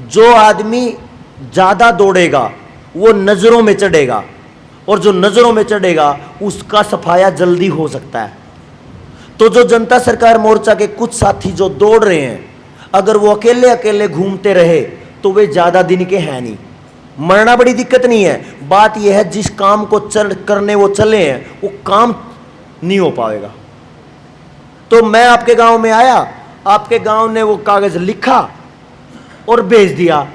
Speaker 2: जो आदमी ज्यादा दौड़ेगा वो नजरों में चढ़ेगा, और जो नजरों में चढ़ेगा उसका सफाया जल्दी हो सकता है। तो जो जनता सरकार मोर्चा के कुछ साथी जो दौड़ रहे हैं, अगर वो अकेले अकेले घूमते रहे तो वे ज्यादा दिन के हैं नहीं। मरना बड़ी दिक्कत नहीं है, बात यह है जिस काम को करने वो चले हैं वो काम नहीं हो पाएगा। तो मैं आपके गांव में आया, आपके गांव ने वो कागज लिखा और भेज दिया,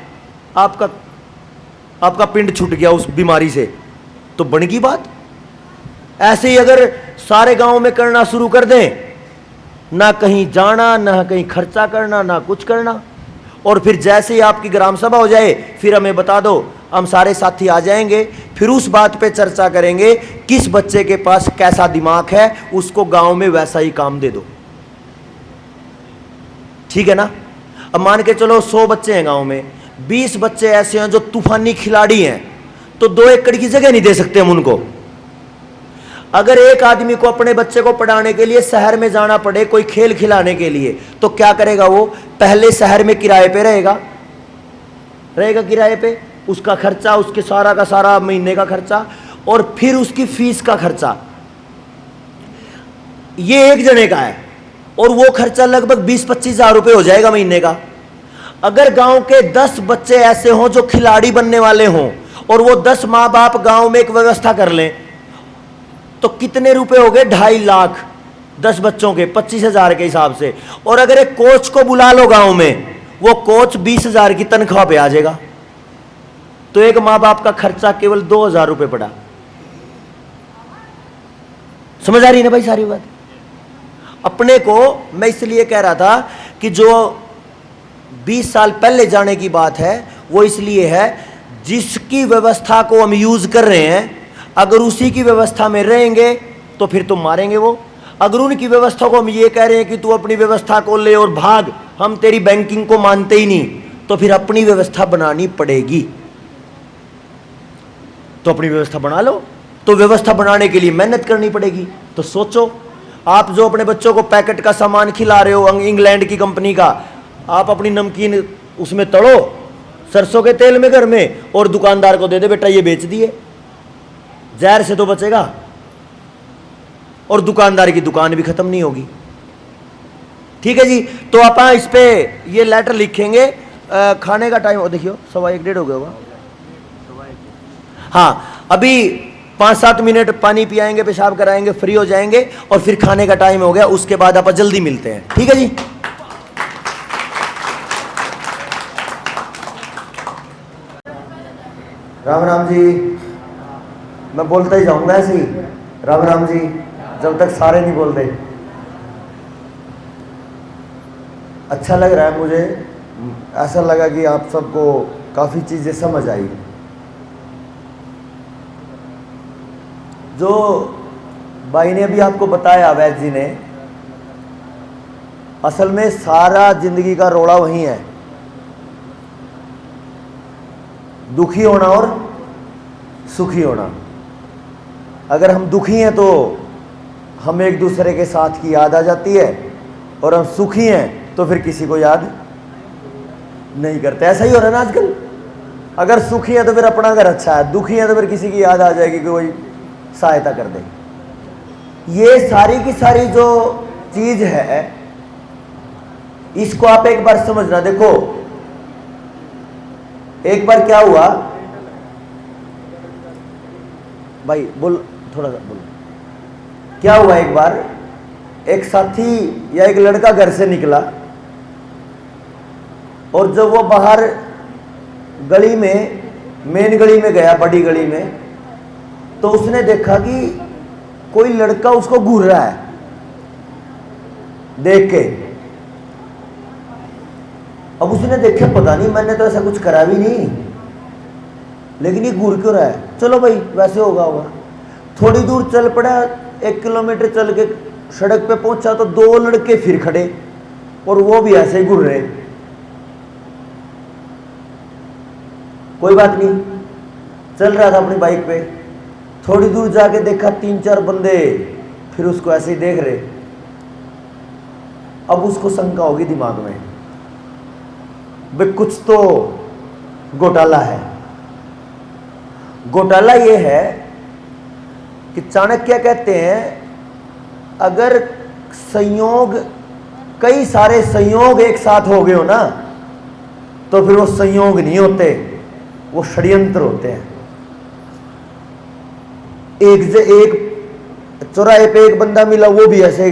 Speaker 2: आपका पिंड छूट गया उस बीमारी से, तो बन गई बात। ऐसे ही अगर सारे गांव में करना शुरू कर दें, ना कहीं जाना, ना कहीं खर्चा करना, ना कुछ करना, और फिर जैसे ही आपकी ग्राम सभा हो जाए फिर हमें बता दो, हम सारे साथी आ जाएंगे, फिर उस बात पे चर्चा करेंगे किस बच्चे के पास कैसा दिमाग है, उसको गांव में वैसा ही काम दे दो। ठीक है ना? अब मान के चलो 100 बच्चे हैं गांव में, 20 बच्चे ऐसे हैं जो तूफानी खिलाड़ी हैं, तो 2 एकड़ की जगह नहीं दे सकते हम उनको। अगर एक आदमी को अपने बच्चे को पढ़ाने के लिए शहर में जाना पड़े कोई खेल खिलाने के लिए, तो क्या करेगा वो? पहले शहर में किराए पे रहेगा किराए पे, उसका खर्चा, उसके सारा का सारा महीने का खर्चा, और फिर उसकी फीस का खर्चा, ये एक जने का है, और वो खर्चा लगभग 20-25 हजार रुपये हो जाएगा महीने का। अगर गांव के 10 बच्चे ऐसे हों जो खिलाड़ी बनने वाले हों, और वो 10 माँ बाप गांव में एक व्यवस्था कर लें, तो कितने रुपए हो गए? 2.5 लाख 10 बच्चों के 25 हजार के हिसाब से। और अगर एक कोच को बुला लो गांव में, वो कोच 20 हजार की तनख्वाह पे आ जाएगा, तो एक माँ बाप का खर्चा केवल 2,000 रुपये पड़ा। समझ आ रही है ना भाई सारी बात? अपने को मैं इसलिए कह रहा था कि जो 20 साल पहले जाने की बात है, वो इसलिए है जिसकी व्यवस्था को हम यूज कर रहे हैं, अगर उसी की व्यवस्था में रहेंगे तो फिर तुम मारेंगे वो। अगर उनकी व्यवस्था को हम ये कह रहे हैं कि तू अपनी व्यवस्था को ले और भाग, हम तेरी बैंकिंग को मानते ही नहीं, तो फिर अपनी व्यवस्था बनानी पड़ेगी। तो अपनी व्यवस्था बना लो, तो व्यवस्था बनाने के लिए मेहनत करनी पड़ेगी। तो सोचो, आप जो अपने बच्चों को पैकेट का सामान खिला रहे हो इंग्लैंड की कंपनी का, आप अपनी नमकीन उसमें तड़ो सरसों के तेल में घर में, और दुकानदार को दे दे बेटा ये बेच दिए, जहर से तो बचेगा, और दुकानदार की दुकान भी खत्म नहीं होगी। ठीक है जी, तो आप इस पे ये लेटर लिखेंगे। खाने का टाइम देखियो 1:15 हो गया होगा। हाँ, अभी 5-7 मिनट पानी पियाएंगे, पेशाब कराएंगे, फ्री हो जाएंगे, और फिर खाने का टाइम हो गया, उसके बाद आप जल्दी मिलते हैं। ठीक है जी। राम राम जी, मैं बोलता ही जाऊंगा ऐसे ही, राम राम जी, जब तक सारे नहीं बोलते। अच्छा लग रहा है मुझे, ऐसा लगा कि आप सबको काफ़ी चीज़ें समझ आई। जो भाई ने अभी आपको बताया, वैद जी ने, असल में सारा जिंदगी का रोड़ा वही है, दुखी होना और सुखी होना। अगर हम दुखी हैं तो हम एक दूसरे के साथ की याद आ जाती है, और हम सुखी हैं तो फिर किसी को याद नहीं करते। ऐसा ही हो रहा है ना आजकल। अगर सुखी है तो फिर अपना घर अच्छा है, दुखी है तो फिर किसी की याद आ जाएगी कि कोई सहायता कर दे। ये सारी की सारी जो चीज है, इसको आप एक बार समझना। देखो, एक बार क्या हुआ भाई, बोल थोड़ा सा बोल। क्या हुआ, एक बार एक साथी या एक लड़का घर से निकला, और जब वो बाहर गली में, मेन गली में गया, बड़ी गली में, तो उसने देखा कि कोई लड़का उसको घूर रहा है। देख के अब उसने देखा, पता नहीं, मैंने तो ऐसा कुछ करा भी नहीं, लेकिन ये घूर क्यों रहा है? चलो भाई, वैसे होगा। थोड़ी दूर चल पड़ा, 1 किलोमीटर चल के सड़क पे पहुंचा तो 2 लड़के फिर खड़े, और वो भी ऐसे ही घूर रहे। कोई बात नहीं, चल रहा था अपनी बाइक पे। थोड़ी दूर जाके देखा 3-4 बंदे फिर उसको ऐसे ही देख रहे। अब उसको शंका होगी दिमाग में, भाई कुछ तो घोटाला है। घोटाला ये है कि चाणक्य कहते हैं, अगर संयोग, कई सारे संयोग एक साथ हो गए हो ना, तो फिर वो संयोग नहीं होते, वो षड्यंत्र होते हैं। एक चौराहे पे एक बंदा मिला, वो भी ऐसे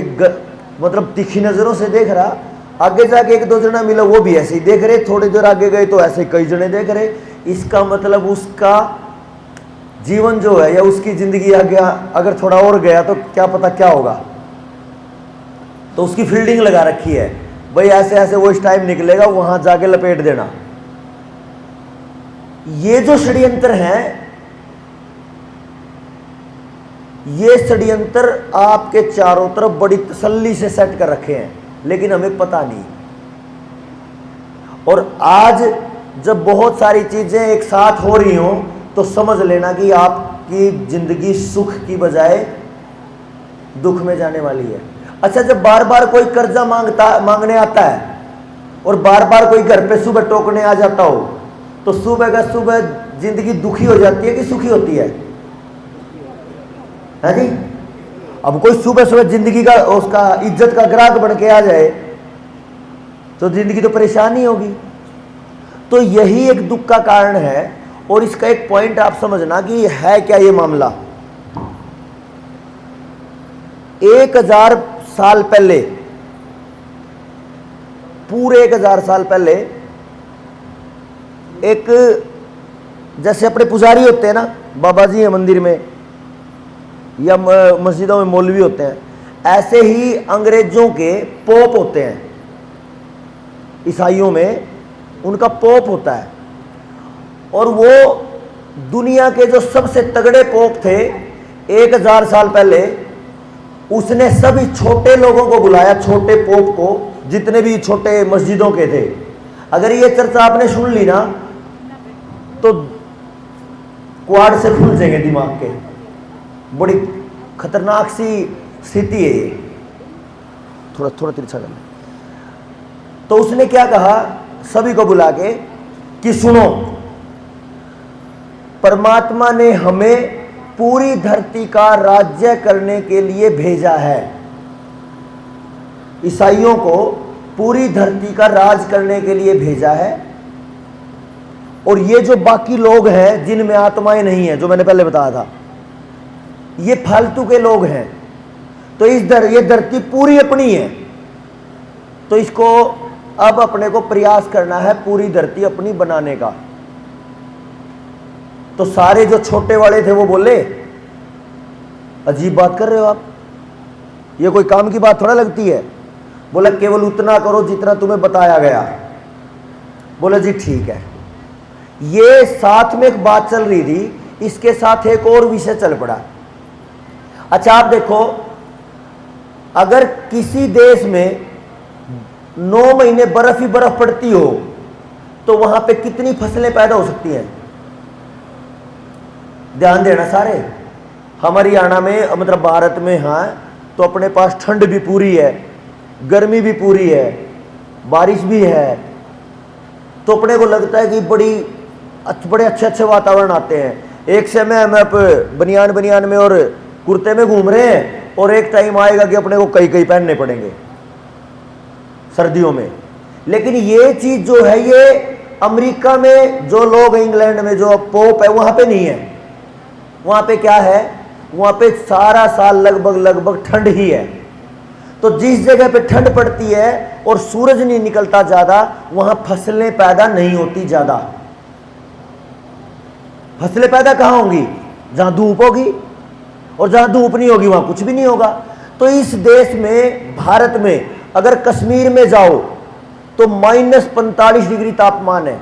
Speaker 2: मतलब तीखी नजरों से देख रहा। आगे जाके 1-2 जना मिला, वो भी ऐसे ही देख रहे। थोड़ी देर आगे गए तो ऐसे कई जने देख रहे। इसका मतलब उसका जीवन जो है, या उसकी जिंदगी आगे अगर थोड़ा और गया तो क्या पता क्या होगा। तो उसकी फील्डिंग लगा रखी है, भाई ऐसे ऐसे वो इस टाइम निकलेगा, वहां जाके लपेट देना। ये जो षड्यंत्र हैं, ये षड्यंत्र आपके चारों तरफ बड़ी तसल्ली से सेट कर रखे हैं, लेकिन हमें पता नहीं। और आज जब बहुत सारी चीजें एक साथ हो रही हों, तो समझ लेना कि आपकी जिंदगी सुख की बजाय दुख में जाने वाली है। अच्छा, जब बार बार कोई कर्जा मांगने आता है, और बार बार कोई घर पे सुबह टोकने आ जाता हो, तो सुबह का सुबह जिंदगी दुखी हो जाती है कि सुखी होती है जी? अब कोई सुबह सुबह जिंदगी का उसका इज्जत का ग्राहक बन के आ जाए तो जिंदगी तो परेशानी होगी। तो यही एक दुख का कारण है। और इसका एक पॉइंट आप समझना कि है क्या ये मामला। 1000 साल पहले, पूरे 1000 साल पहले, एक जैसे अपने पुजारी होते हैं ना, बाबा जी हैं मंदिर में या मस्जिदों में मौलवी होते हैं, ऐसे ही अंग्रेजों के पोप होते हैं। ईसाइयों में उनका पोप होता है, और वो दुनिया के जो सबसे तगड़े पोप थे 1000 साल पहले, उसने सभी छोटे लोगों को बुलाया, छोटे पोप को, जितने भी छोटे मस्जिदों के थे। अगर ये चर्चा आपने सुन ली ना तो क्वाड से खुल जाएंगे दिमाग के। बड़ी खतरनाक सी स्थिति है ये। थोड़ा थोड़ा तिरछा करना। तो उसने क्या कहा सभी को बुला के कि सुनो, परमात्मा ने हमें पूरी धरती का राज्य करने के लिए भेजा है। ईसाइयों को पूरी धरती का राज करने के लिए भेजा है। और ये जो बाकी लोग हैं जिनमें आत्माएं नहीं है, जो मैंने पहले बताया था, ये फालतू के लोग हैं। तो ये धरती पूरी अपनी है, तो इसको अब अपने को प्रयास करना है पूरी धरती अपनी बनाने का। तो सारे जो छोटे वाले थे वो बोले, अजीब बात कर रहे हो आप, ये कोई काम की बात थोड़ा लगती है। बोला केवल उतना करो जितना तुम्हें बताया गया। बोला जी ठीक है। ये साथ में एक बात चल रही थी, इसके साथ एक और विषय चल पड़ा। अच्छा आप देखो, अगर किसी देश में 9 महीने बर्फ ही बर्फ पड़ती हो तो वहां पे कितनी फसलें पैदा हो सकती हैं? ध्यान देना सारे। हमारे हरियाणा में, मतलब भारत में, हाँ, तो अपने पास ठंड भी पूरी है, गर्मी भी पूरी है, बारिश भी है। तो अपने को लगता है कि बड़े अच्छे अच्छे वातावरण आते हैं। एक समय हम बनियान में और कुर्ते में घूम रहे हैं, और एक टाइम आएगा कि अपने को कई पहनने पड़ेंगे सर्दियों में। लेकिन ये चीज जो है, ये अमेरिका में जो लोग, इंग्लैंड में जो पोप है, वहां पे नहीं है। वहां पे क्या है? वहां पे सारा साल लगभग ठंड ही है। तो जिस जगह पे ठंड पड़ती है और सूरज नहीं निकलता ज्यादा, वहां फसलें पैदा नहीं होती ज्यादा। फसलें पैदा कहां होंगी? जहां धूप होगी, और जहां धूप नहीं होगी वहां कुछ भी नहीं होगा। तो इस देश में, भारत में, अगर कश्मीर में जाओ तो -45 डिग्री तापमान है।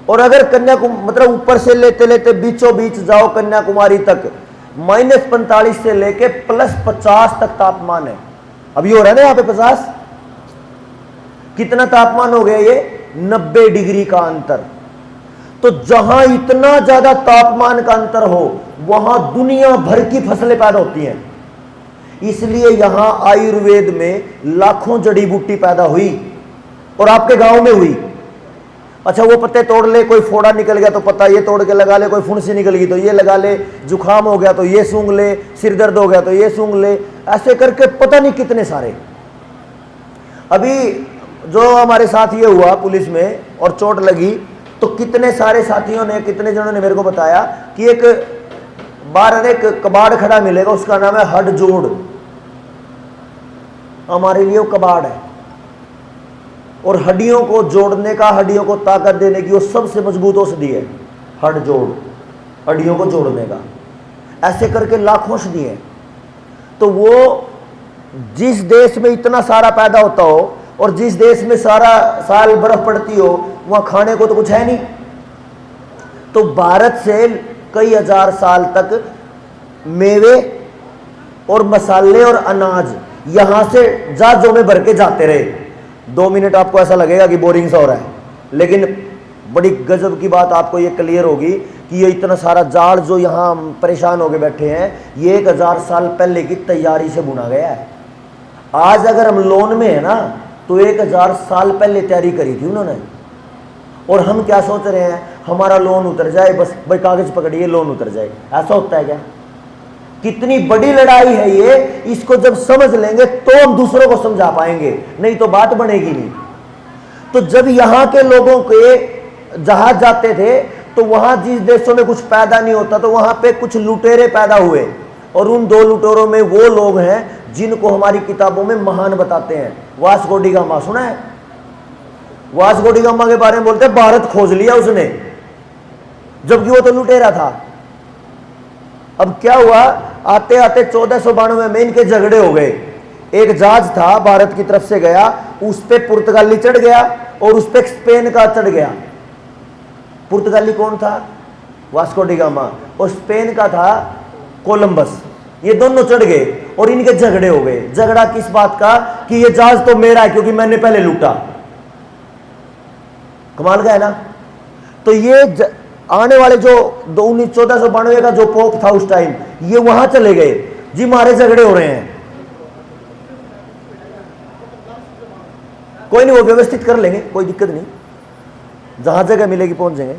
Speaker 2: और अगर कन्याकुमारी, मतलब ऊपर से लेते लेते बीचों बीच जाओ कन्याकुमारी तक, -45 से लेके +50 तक तापमान है। अभी हो रहा है ना यहाँ पे 50। कितना तापमान हो गया ये? 90 डिग्री का अंतर। तो जहां इतना ज्यादा तापमान का अंतर हो, वहां दुनिया भर की फसलें पैदा होती हैं। इसलिए यहां आयुर्वेद में लाखों जड़ी बूटी पैदा हुई, और आपके गांव में हुई। अच्छा वो पत्ते तोड़ ले, कोई फोड़ा निकल गया तो पत्ता ये तोड़ के लगा ले, कोई फुंसी निकल गई तो ये लगा ले, जुखाम हो गया तो ये सूंघ ले, सिर दर्द हो गया तो ये सूंघ ले, ऐसे करके पता नहीं कितने सारे। अभी जो हमारे साथ ये हुआ पुलिस में और चोट लगी, तो कितने सारे साथियों ने, कितने जनों ने मेरे को बताया कि एक बार एक कबाड़ खड़ा मिलेगा, उसका नाम है हड जोड़। हमारे लिए वो कबाड़ है, और हड्डियों को जोड़ने का, हड्डियों को ताकत देने की वो सबसे मजबूत औषधि है हड जोड़, हड्डियों को जोड़ने का। ऐसे करके लाखों औषधि है। तो वो जिस देश में इतना सारा पैदा होता हो और जिस देश में सारा साल बर्फ पड़ती हो, वहां खाने को तो कुछ है नहीं। तो भारत से कई हजार साल तक मेवे और मसाले और अनाज यहां से जहाजों में भर के जाते रहे। 2 मिनट आपको ऐसा लगेगा कि बोरिंग सा हो रहा है, लेकिन बड़ी गजब की बात आपको ये क्लियर होगी कि ये इतना सारा जाल जो यहाँ परेशान होके बैठे हैं, ये 1000 साल पहले की तैयारी से बुना गया है। आज अगर हम लोन में है ना, तो 1000 साल पहले तैयारी करी थी उन्होंने। और हम क्या सोच रहे हैं, हमारा लोन उतर जाए, बस भाई कागज पकड़िए लोन उतर जाए, ऐसा होता है क्या? कितनी बड़ी लड़ाई है ये, इसको जब समझ लेंगे तो हम दूसरों को समझा पाएंगे, नहीं तो बात बनेगी नहीं। तो जब यहाँ के लोगों के जहाज जाते थे तो वहां जिस देशों में कुछ पैदा नहीं होता तो वहां पे कुछ लुटेरे पैदा हुए, और उन 2 लुटेरों में वो लोग हैं जिनको हमारी किताबों में महान बताते हैं। वास्को डी गामा सुना है? वास्को डी गामा के बारे में बोलते हैं भारत खोज लिया उसने, जबकि वो तो लुटेरा था। अब क्या हुआ, आते आते 1492 में इनके झगड़े हो गए। एक जहाज था भारत की तरफ से गया, उस पे पुर्तगाली चढ़ गया और उस पे स्पेन का चढ़ गया। पुर्तगाली कौन था? Vasco D gamma. और स्पेन का था कोलंबस। ये दोनों चढ़ गए और इनके झगड़े हो गए। झगड़ा किस बात का कि ये जहाज तो मेरा है क्योंकि मैंने पहले लूटा। कमाल का है ना। तो ये आने वाले जो 1492 का जो पोप था उस टाइम, ये वहां चले गए जी, हमारे झगड़े हो रहे हैं। कोई नहीं, वो व्यवस्थित कर लेंगे, कोई दिक्कत नहीं, जहां जगह मिलेगी पहुंच जाएंगे।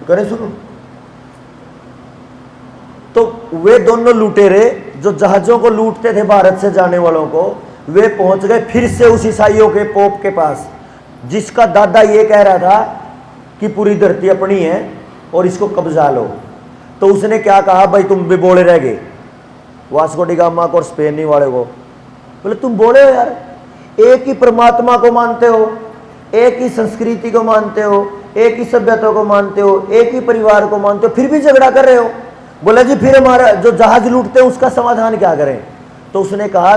Speaker 2: करें शुरू। तो वे दोनों लुटेरे जो जहाजों को लूटते थे भारत से जाने वालों को, वे पहुंच गए फिर से उस ईसाइयों के पोप के पास, जिसका दादा ये कह रहा था कि पूरी धरती अपनी है और इसको कब्जा लो। तो उसने क्या कहा, भाई तुम भी बोले रह गए, वास्को डी गामा को और स्पेनी वाले को। बोले तुम बोले हो यार, एक ही परमात्मा को मानते हो, एक ही संस्कृति को मानते हो, एक ही सभ्यता को मानते हो, एक ही परिवार को मानते हो, फिर भी झगड़ा कर रहे हो। बोला जी फिर हमारा जो जहाज लूटते हैं उसका समाधान क्या करें? तो उसने कहा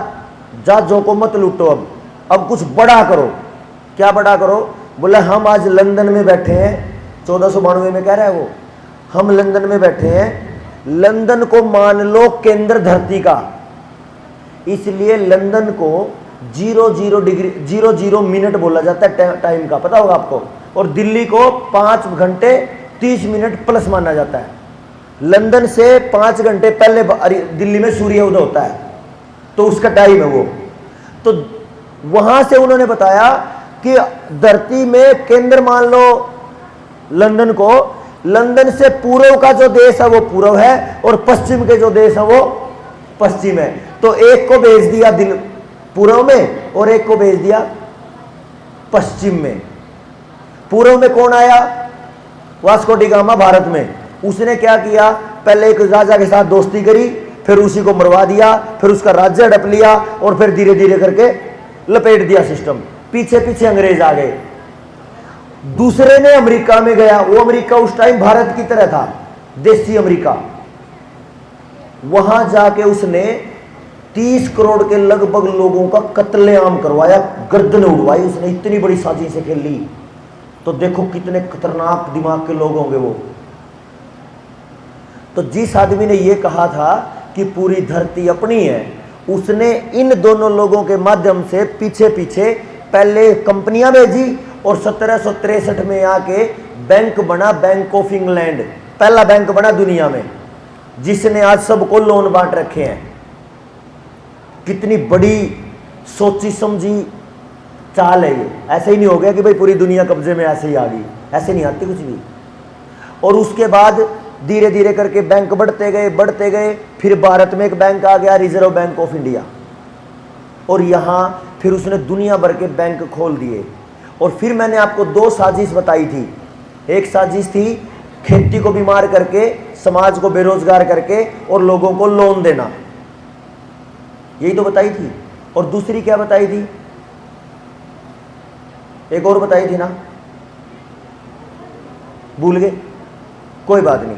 Speaker 2: जहाजों को मत लूटो, अब कुछ बड़ा करो। क्या बड़ा करो? बोला हम आज लंदन में बैठे हैं, 1492 में कह रहा है वो, हम लंदन में बैठे हैं, लंदन को मान लो केंद्र धरती का, इसलिए लंदन को 00 डिग्री 00 मिनट बोला जाता है टाइम का, पता होगा आपको। और दिल्ली को 5 घंटे 30 मिनट प्लस माना जाता है। लंदन से 5 घंटे पहले दिल्ली में सूर्य उदय होता है, तो उसका टाइम है वो। तो वहां से उन्होंने बताया कि धरती में केंद्र मान लो लंदन को, लंदन से पूर्व का जो देश है वो पूर्व है और पश्चिम के जो देश है वो पश्चिम है। तो एक को भेज दिया पूर्व में और एक को भेज दिया पश्चिम में। पूर्व में कौन आया? वास्को डी गामा भारत में। उसने क्या किया, पहले एक राजा के साथ दोस्ती करी, फिर उसी को मरवा दिया, फिर उसका राज्य हड़प लिया और फिर धीरे धीरे करके लपेट दिया सिस्टम। पीछे पीछे अंग्रेज आ गए। दूसरे ने अमेरिका में गया, वो अमेरिका उस टाइम भारत की तरह था, देसी अमेरिका। वहां जाके उसने 30 करोड़ के लगभग लोगों का कत्लेआम करवाया, गर्दन उड़वाई उसने, इतनी बड़ी साजिशें खेल ली। तो देखो कितने खतरनाक दिमाग के लोग होंगे वो। तो जिस आदमी ने ये कहा था कि पूरी धरती अपनी है, उसने इन दोनों लोगों के माध्यम से पीछे पीछे पहले कंपनियां भेजी और 1763 में आके बैंक बना, बैंक ऑफ इंग्लैंड, पहला बैंक बना दुनिया में, जिसने आज सबको लोन बांट रखे हैं। कितनी बड़ी सोची समझी चाल है ये। ऐसे ही नहीं हो गया कि भाई पूरी दुनिया कब्जे में ऐसे ही आ गई, ऐसे नहीं आती कुछ भी। और उसके बाद धीरे धीरे करके बैंक बढ़ते गए, फिर भारत में एक बैंक आ गया, रिजर्व बैंक ऑफ इंडिया, और यहाँ फिर उसने दुनिया भर के बैंक खोल दिए। और फिर मैंने आपको 2 साजिश बताई थी। एक साजिश थी खेती को बीमार करके, समाज को बेरोजगार करके और लोगों को लोन देना, यही तो बताई थी। और दूसरी क्या बताई थी? एक और बताई थी ना, भूल गए, कोई बात नहीं।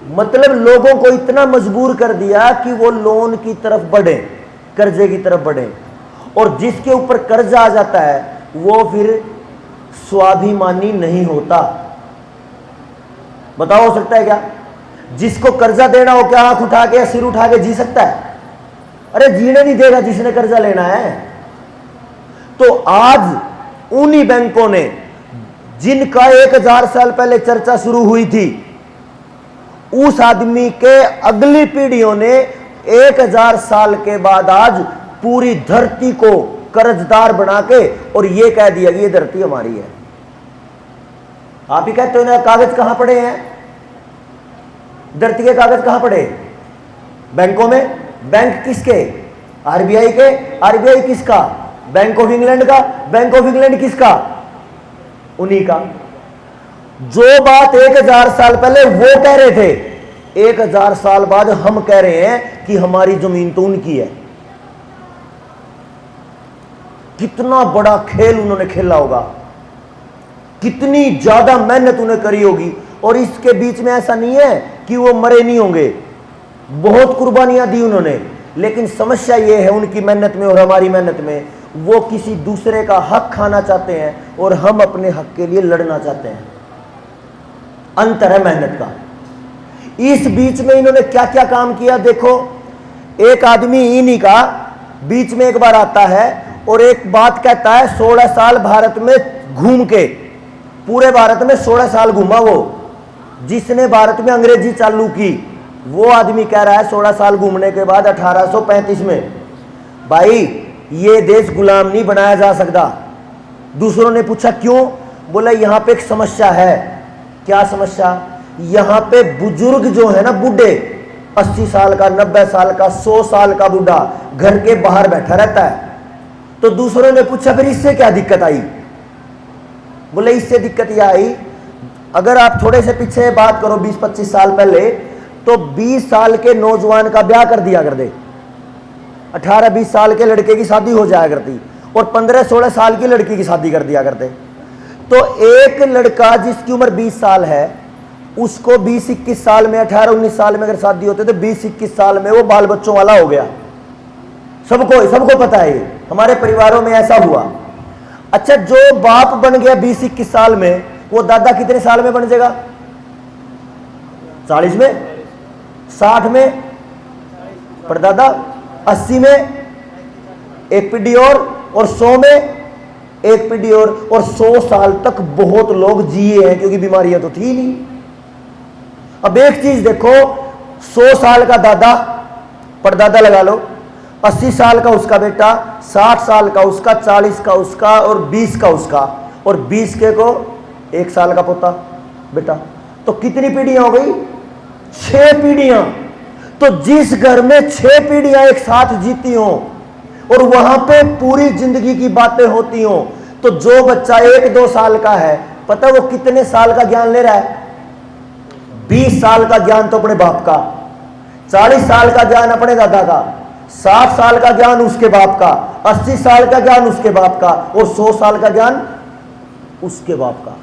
Speaker 2: मतलब लोगों को इतना मजबूर कर दिया कि वो लोन की तरफ बढ़े, कर्जे की तरफ बढ़े। और जिसके ऊपर कर्जा आ जाता है वो फिर स्वाभिमानी नहीं होता। बताओ हो सकता है क्या? जिसको कर्जा देना हो क्या आंख उठा के सिर उठा के जी सकता है? अरे जीने नहीं देगा जिसने कर्जा लेना है। तो आज उन्हीं बैंकों ने, जिनका 1000 साल पहले चर्चा शुरू हुई थी, उस आदमी के अगली पीढ़ियों ने 1000 साल के बाद आज पूरी धरती को कर्जदार बना के और ये कह दिया कि ये धरती हमारी है। आप ही कहते हो ना, कागज कहां पड़े हैं? धरती के कागज कहां पड़े? बैंकों में। बैंक किसके? आरबीआई के। आरबीआई किसका? बैंक ऑफ इंग्लैंड का। बैंक ऑफ इंग्लैंड किसका? उन्हीं का। जो बात 1000 साल पहले वो कह रहे थे, 1000 साल बाद हम कह रहे हैं कि हमारी जमीन तो उनकी है। कितना बड़ा खेल उन्होंने खेला होगा, कितनी ज्यादा मेहनत उन्हें करी होगी। और इसके बीच में ऐसा नहीं है कि वो मरे नहीं होंगे, बहुत कुर्बानियां दी उन्होंने। लेकिन समस्या ये है उनकी मेहनत में और हमारी मेहनत में, वो किसी दूसरे का हक खाना चाहते हैं और हम अपने हक के लिए लड़ना चाहते हैं। अंतर है मेहनत का। इस बीच में इन्होंने क्या क्या काम किया देखो। एक आदमी इन्हीं का बीच में एक बार आता है और एक बात कहता है, 16 साल भारत में घूम के, पूरे भारत में 16 साल घूमा वो, जिसने भारत में अंग्रेजी चालू की, वो आदमी कह रहा है 16 साल घूमने के बाद 1835 में, भाई ये देश गुलाम नहीं बनाया जा सकता। दूसरों ने पूछा क्यों? बोला यहां पे एक समस्या है। क्या समस्या? यहां पे बुजुर्ग जो है ना, बूढ़े, 80 साल का, 90 साल का, 100 साल का बूढ़ा घर के बाहर बैठा रहता है। तो दूसरों ने पूछा फिर इससे क्या दिक्कत आई? बोले इससे दिक्कत यह आई, अगर आप थोड़े से पीछे बात करो 20-25 साल पहले, तो 20 साल के नौजवान का ब्याह कर दिया करते, 18-20 साल के लड़के की शादी हो जाया करती और 15-16 साल की लड़की की शादी कर दिया करते। तो एक लड़का जिसकी उम्र 20 साल है, उसको 20-21 साल में, 18-19 साल में अगर शादी होती तो 20-21 साल में वो बाल बच्चों वाला हो गया। सबको पता है, हमारे परिवारों में ऐसा हुआ। अच्छा, जो बाप बन गया 20-21 साल में, वो दादा कितने साल में बन जाएगा? 40 में, 60 में, परदादा 80 में, एक पीढ़ी और 100 में एक पीढ़ी और 100 साल तक बहुत लोग जिए हैं, क्योंकि बीमारियां तो थी नहीं। अब एक चीज देखो, 100 साल का दादा, परदादा लगा लो, 80 साल का उसका बेटा, 60 साल का उसका, 40 का उसका और 20 का उसका, और 20 के को 1 साल का पोता बेटा। तो कितनी पीढ़ियां हो गई? 6 पीढ़ियां। तो जिस घर में 6 पीढ़ियां एक साथ जीती हों और वहां पे पूरी जिंदगी की बातें होती हों, तो जो बच्चा 1-2 साल का है, पता वो कितने साल का ज्ञान ले रहा है? 20 साल का ज्ञान तो अपने बाप का, 40 साल का ज्ञान अपने दादा का, 60 साल का ज्ञान उसके बाप का, 80 साल का ज्ञान उसके बाप का और 100 साल का ज्ञान उसके बाप का।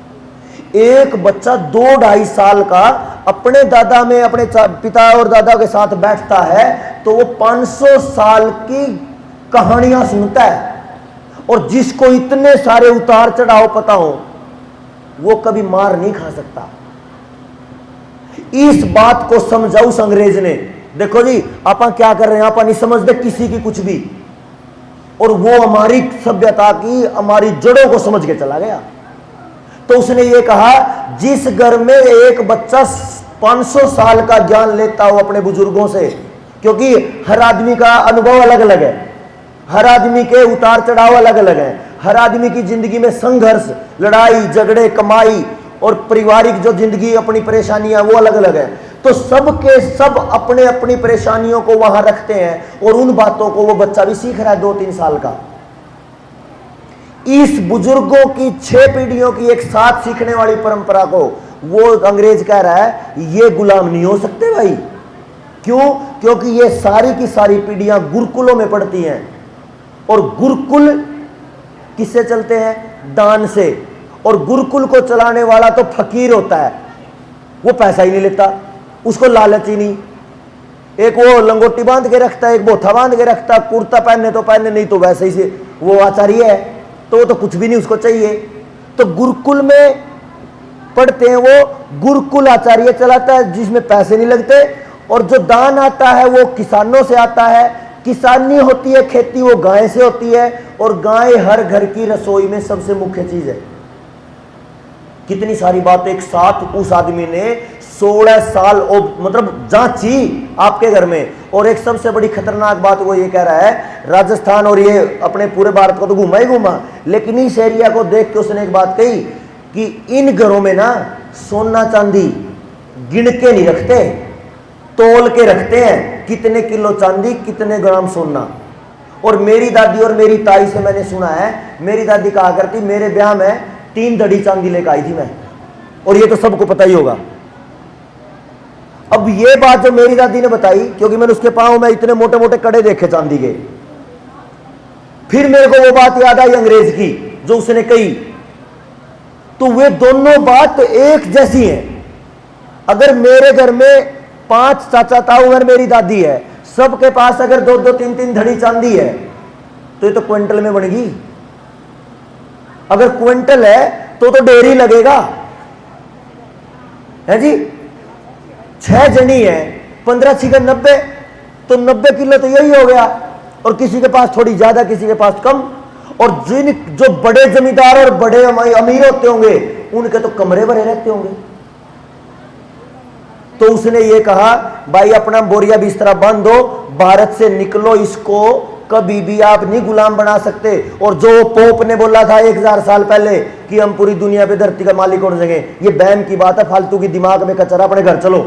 Speaker 2: एक बच्चा 2-2.5 साल का अपने दादा में, अपने पिता और दादा के साथ बैठता है तो वो 500 साल की कहानियां सुनता है। और जिसको इतने सारे उतार चढ़ाव पता हो, वो कभी मार नहीं खा सकता। इस बात को समझा उस अंग्रेज ने। देखो जी, आप क्या कर रहे हैं, आप नहीं समझते किसी की कुछ भी, और वो हमारी सभ्यता की, हमारी जड़ों को समझ के चला गया। तो उसने ये कहा, जिस घर में एक बच्चा 500 साल का ज्ञान लेता हो अपने बुजुर्गों से, क्योंकि हर आदमी का अनुभव अलग अलग है, हर आदमी के उतार चढ़ाव अलग अलग है, हर आदमी की जिंदगी में संघर्ष, लड़ाई झगड़े, कमाई और पारिवारिक जो जिंदगी अपनी परेशानियां वो अलग अलग है। तो सब के सब अपने अपनी परेशानियों को वहां रखते हैं और उन बातों को वो बच्चा भी सीख रहा है 2-3 साल का। इस बुजुर्गों की 6 पीढ़ियों की एक साथ सीखने वाली परंपरा को वो अंग्रेज कह रहा है ये गुलाम नहीं हो सकते भाई। क्यों? क्योंकि ये सारी की सारी पीढ़ियां गुरुकुलों में पढ़ती हैं, और गुरुकुल किससे चलते हैं? दान से। और गुरुकुल को चलाने वाला तो फकीर होता है, वो पैसा ही नहीं लेता, उसको लालच ही नहीं। एक वो लंगोटी बांध के रखता है, एक बोथा बांध के रखता, कुर्ता पहनने तो पहनने, नहीं तो वैसे ही से वो आचार्य है, तो वो तो कुछ भी नहीं उसको चाहिए। तो गुरुकुल में पढ़ते हैं, वो गुरुकुल आचार्य चलाता है जिसमें पैसे नहीं लगते, और जो दान आता है वो किसानों से आता है। किसानी होती है, खेती वो गाय से होती है, और गाय हर घर की रसोई में सबसे मुख्य चीज है। कितनी सारी बात एक साथ उस आदमी ने 16 साल मतलब जांची आपके घर में। और एक सबसे बड़ी खतरनाक बात वो ये कह रहा है, राजस्थान और ये अपने पूरे भारत को तो घूमा ही घूमा, लेकिन इस एरिया को देख के उसने एक बात कही कि इन घरों में ना सोना चांदी गिन के नहीं रखते, तोल के रखते हैं, कितने किलो चांदी कितने ग्राम सोना। और मेरी दादी और मेरी ताई से मैंने सुना है, मेरी दादी कहा करती मेरे ब्याह में 3 दड़ी चांदी लेकर आई थी मैं, और ये तो सबको पता ही होगा। अब ये बात जो मेरी दादी ने बताई, क्योंकि मैंने उसके पांव में इतने मोटे मोटे कड़े देखे चांदी के, फिर मेरे को वो बात याद आई अंग्रेज की जो उसने कही, तो वे दोनों बात एक जैसी हैं। अगर मेरे घर में 5 चाचा ताऊ और मेरी दादी है, सबके पास अगर 2-2 3-3 धड़ी चांदी है, तो ये तो क्विंटल में बनेगी। अगर क्विंटल है तो ढेर ही लगेगा, है जी। 6 जनी है, 15 6 90, तो 90 किलो तो यही हो गया। और किसी के पास थोड़ी ज्यादा, किसी के पास कम। और जो बड़े जमींदार और बड़े अमीर होते होंगे, उनके तो कमरे भरे रहते होंगे। तो उसने ये कहा, भाई अपना बोरिया बिस्तरा बांध दो, भारत से निकलो, इसको कभी भी आप नहीं गुलाम बना सकते। और जो पोप ने बोला था 1000 साल पहले कि हम पूरी दुनिया पे धरती का मालिक हो सके, ये बहम की बात है, फालतू की दिमाग में कचरा, अपने घर चलो।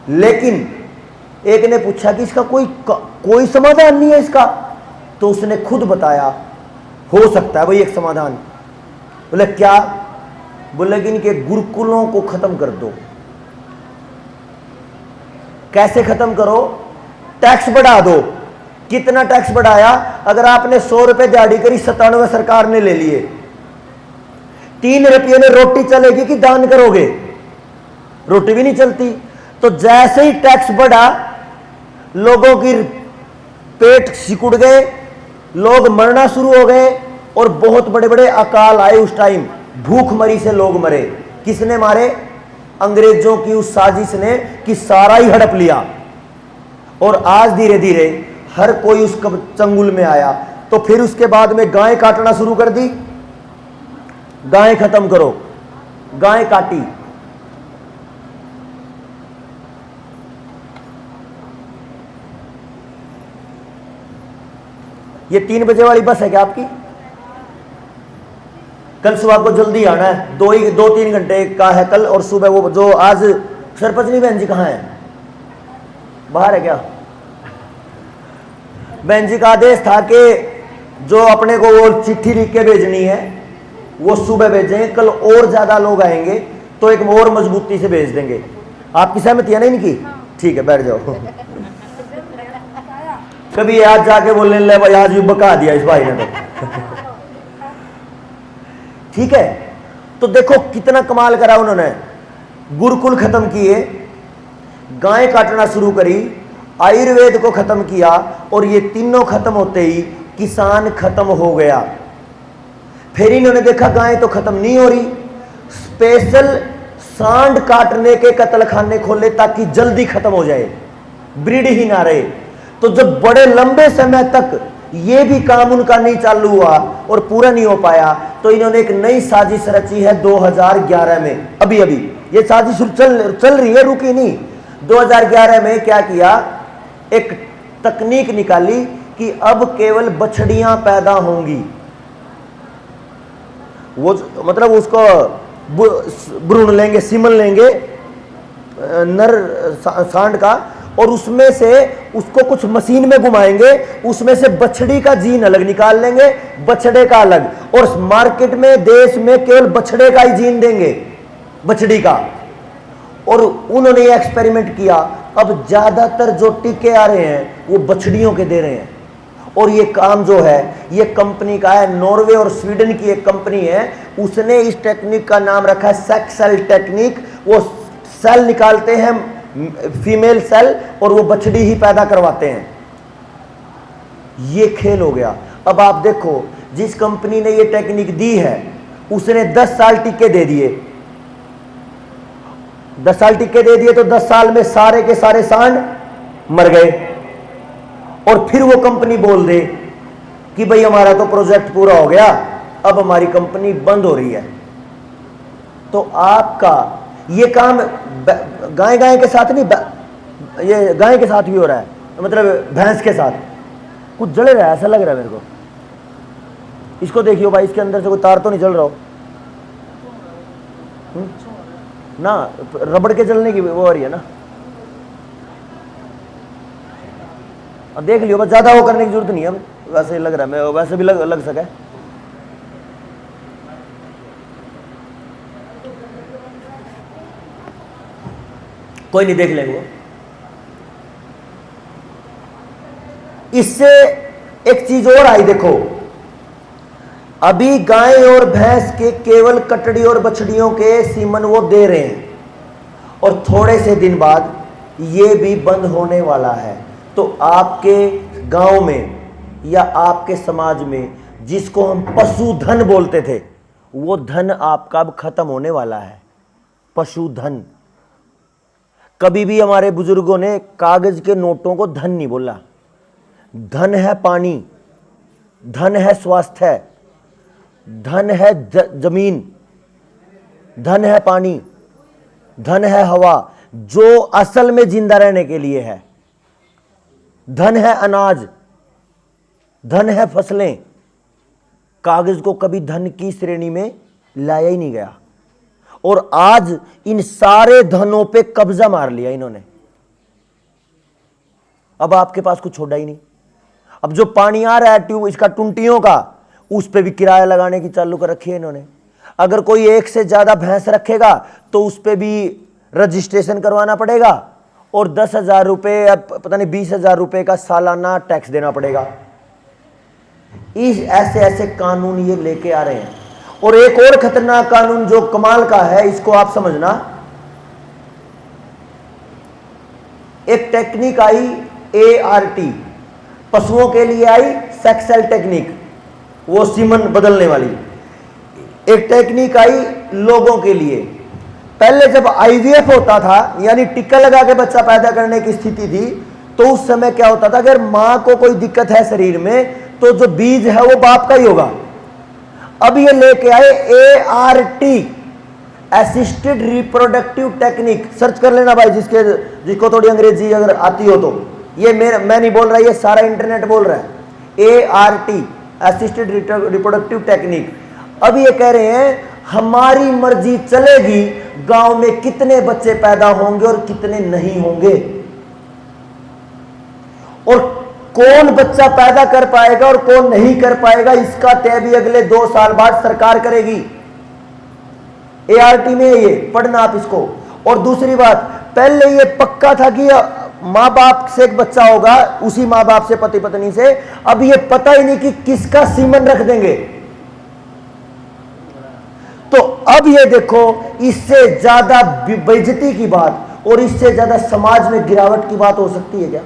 Speaker 2: लेकिन एक ने पूछा कि इसका कोई समाधान नहीं है इसका, तो उसने खुद बताया हो सकता है भाई एक समाधान। बोले क्या? बोले कि इनके गुरुकुलों को खत्म कर दो। कैसे खत्म करो? टैक्स बढ़ा दो। कितना टैक्स बढ़ाया? अगर आपने 100 रुपए दिहाड़ी करी, 97 सरकार ने ले लिए। 3 रुपये में रोटी चलेगी कि दान करोगे? रोटी भी नहीं चलती। तो जैसे ही टैक्स बढ़ा, लोगों की पेट सिकुड़ गए, लोग मरना शुरू हो गए, और बहुत बड़े बड़े अकाल आए उस टाइम। भूखमरी से लोग मरे। किसने मारे? अंग्रेजों की उस साजिश ने कि सारा ही हड़प लिया। और आज धीरे धीरे हर कोई उस चंगुल में आया। तो फिर उसके बाद में गाय काटना शुरू कर दी। गाय खत्म करो, गाय काटी। ये 3 बजे वाली बस है क्या आपकी? कल सुबह को जल्दी आना है, 2-3 घंटे का है कल। और सुबह वो जो आज सरपंच बहन जी कहाँ है? बाहर है क्या? बहन जी का आदेश था कि जो अपने को वो चिट्ठी लिख के भेजनी है वो सुबह भेजें। कल और ज्यादा लोग आएंगे तो एक और मजबूती से भेज देंगे। आपकी सहमति है ना इनकी? ठीक है, बैठ जाओ। कभी आज जाके बोलने ले भाई आज भी बका दिया इस भाई ने तो। ठीक है, तो देखो कितना कमाल करा उन्होंने। गुरुकुल खत्म किए, गाय काटना शुरू करी, आयुर्वेद को खत्म किया, और ये तीनों खत्म होते ही किसान खत्म हो गया। फिर इन्होंने देखा गाय तो खत्म नहीं हो रही, स्पेशल सांड काटने के कत्लखाने खोले ताकि जल्दी खत्म हो जाए, ब्रीड ही ना रहे। तो जब बड़े लंबे समय तक ये भी काम उनका नहीं चालू हुआ और पूरा नहीं हो पाया, तो इन्होंने एक नई साजिश रची है 2011 में। अभी ये साजिश चल रही है, रुकी नहीं। 2011 में क्या किया? एक तकनीक निकाली कि अब केवल बछड़ियां पैदा होंगी। वो मतलब उसको भ्रूण लेंगे, सीमन लेंगे नर सांड का, और उसमें से उसको कुछ मशीन में घुमाएंगे, उसमें से बछड़ी का जीन अलग निकाल लेंगे, बछड़े का अलग, और मार्केट में देश में केवल बछड़े का ही जीन देंगे, बछड़ी का। और उन्होंने ये एक्सपेरिमेंट किया। अब ज्यादातर जो टीके आ रहे हैं वो बछड़ियों के दे रहे हैं। और ये काम जो है ये कंपनी का है, नॉर्वे और स्वीडन की एक कंपनी है, उसने इस टेक्निक का नाम रखा है सेक्स सेल टेक्निक। वो सेल निकालते हैं, फीमेल सेल, और वो बछड़ी ही पैदा करवाते हैं। ये खेल हो गया। अब आप देखो, जिस कंपनी ने ये टेक्निक दी है उसने 10 साल टीके दे दिए। 10 साल टीके दे दिए तो 10 साल में सारे के सारे सांड मर गए। और फिर वो कंपनी बोल दे कि भाई हमारा तो प्रोजेक्ट पूरा हो गया, अब हमारी कंपनी बंद हो रही है, तो आपका ये काम गाय गाय के साथ नहीं, ये गाय के साथ भी हो रहा है, मतलब भैंस के साथ कुछ जल रहा है, ऐसा लग रहा है मेरे को। इसको देखियो भाई, इसके अंदर से कोई तार तो नहीं जल रहा हो ना, रबड़ के जलने की वो हो रही है ना। अब देख लियो, बस ज्यादा वो करने की जरूरत नहीं है, वैसे ही लग रहा है, मैं वैसे भी लग सका है। कोई नहीं, देख लेंगे। इससे एक चीज और आई, देखो अभी गाय और भैंस के केवल कटड़ी और बछड़ियों के सीमन वो दे रहे हैं, और थोड़े से दिन बाद ये भी बंद होने वाला है। तो आपके गांव में या आपके समाज में जिसको हम पशुधन बोलते थे, वो धन आपका अब खत्म होने वाला है। पशुधन, कभी भी हमारे बुजुर्गों ने कागज के नोटों को धन नहीं बोला। धन है पानी, धन है स्वास्थ्य, धन है जमीन, धन है पानी, धन है हवा, जो असल में जिंदा रहने के लिए है। धन है अनाज, धन है फसलें। कागज को कभी धन की श्रेणी में लाया ही नहीं गया, और आज इन सारे धनों पे कब्जा मार लिया इन्होंने। अब आपके पास कुछ छोड़ा ही नहीं। अब जो पानी आ रहा है ट्यूब, इसका टुंटियों का, उस पे भी किराया लगाने की चालू कर रखी है इन्होंने। अगर कोई एक से ज्यादा भैंस रखेगा तो उस पे भी रजिस्ट्रेशन करवाना पड़ेगा, और 10,000 रुपये या पता नहीं 20,000 रुपये का सालाना टैक्स देना पड़ेगा। इस ऐसे ऐसे कानून ये लेके आ रहे हैं। और एक और खतरनाक कानून जो कमाल का है, इसको आप समझना। एक टेक्निक आई ART, पशुओं के लिए आई सेक्सुअल टेक्निक, वो सीमन बदलने वाली। एक टेक्निक आई लोगों के लिए। पहले जब IVF होता था, यानी टिक्का लगा के बच्चा पैदा करने की स्थिति थी, तो उस समय क्या होता था, अगर मां को कोई दिक्कत है शरीर में, तो जो बीज है वो बाप का ही होगा। अब ये लेके आए ART, assisted reproductive technique. Search कर लेना भाई, जिसको थोड़ी अंग्रेजी अगर आती हो तो। ये मैं नहीं बोल रहा, ये सारा इंटरनेट बोल रहा है। ART, assisted reproductive technique. अब ये कह रहे हैं हमारी मर्जी चलेगी, गांव में कितने बच्चे पैदा होंगे और कितने नहीं होंगे, और कौन बच्चा पैदा कर पाएगा और कौन नहीं कर पाएगा, इसका तय भी अगले 2 साल बाद सरकार करेगी। ART में ये पढ़ना आप इसको। और दूसरी बात, पहले ये पक्का था कि मां बाप से एक बच्चा होगा, उसी मां बाप से, पति पत्नी से। अब ये पता ही नहीं कि किसका सीमन रख देंगे। तो अब ये देखो, इससे ज्यादा बेइज्जती की बात और इससे ज्यादा समाज में गिरावट की बात हो सकती है क्या?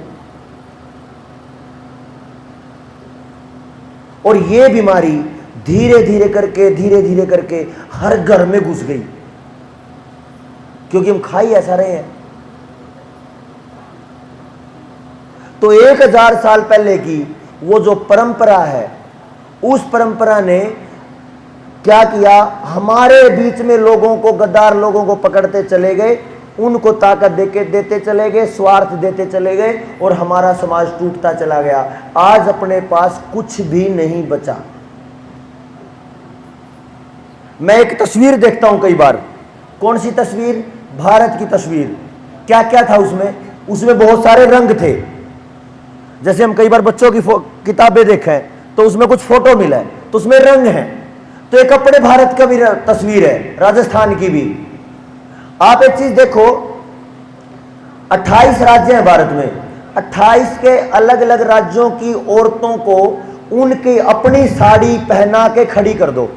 Speaker 2: और ये बीमारी धीरे धीरे करके हर घर में घुस गई, क्योंकि हम खा ही ऐसा रहे हैं। तो 1000 साल पहले की वो जो परंपरा है, उस परंपरा ने क्या किया, हमारे बीच में लोगों को, गद्दार लोगों को पकड़ते चले गए, उनको ताकत देते चले गए, स्वार्थ देते चले गए, और हमारा समाज टूटता चला गया। आज अपने पास कुछ भी नहीं बचा। मैं एक तस्वीर देखता हूं कई बार। कौन सी तस्वीर? भारत की तस्वीर। क्या क्या था उसमें? उसमें बहुत सारे रंग थे। जैसे हम कई बार बच्चों की किताबें देखें तो उसमें कुछ फोटो मिला है, तो उसमें रंग है। तो एक अपने भारत का भी तस्वीर है, राजस्थान की भी। आप एक चीज देखो, 28 राज्य हैं भारत में। 28 के अलग अलग राज्यों की औरतों को उनकी अपनी साड़ी पहना के खड़ी कर दो,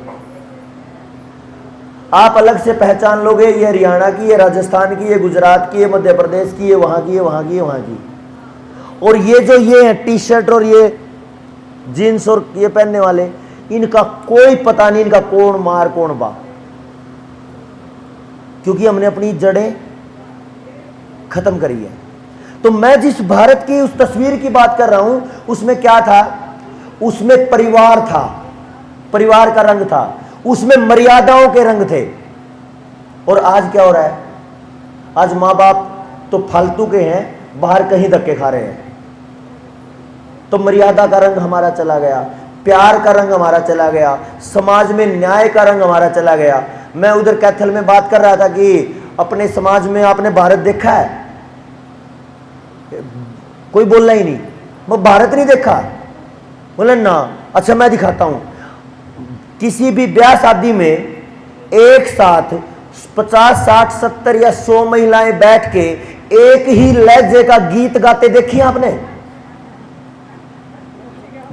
Speaker 2: आप अलग से पहचान लोगे, ये हरियाणा की, ये राजस्थान की, ये गुजरात की, ये मध्य प्रदेश की, ये वहां की, ये वहां की, ये वहां की। और ये जो ये है टी शर्ट और ये जीन्स और ये पहनने वाले, इनका कोई पता नहीं, इनका कौन मार कौन बा, क्योंकि हमने अपनी जड़ें खत्म करी है। तो मैं जिस भारत की उस तस्वीर की बात कर रहा हूं, उसमें क्या था, उसमें परिवार था, परिवार का रंग था, उसमें मर्यादाओं के रंग थे। और आज क्या हो रहा है? आज माँ बाप तो फालतू के हैं, बाहर कहीं धक्के खा रहे हैं। तो मर्यादा का रंग हमारा चला गया, प्यार का रंग हमारा चला गया, समाज में न्याय का रंग हमारा चला गया। मैं उधर कैथल में बात कर रहा था कि अपने समाज में आपने भारत देखा है? कोई बोलना ही नहीं, मैं भारत नहीं देखा। बोले ना, अच्छा मैं दिखाता हूं। किसी भी ब्याह शादी में एक साथ 50, 60, 70 या 100 महिलाएं बैठ के एक ही लहजे का गीत गाते देखी आपने?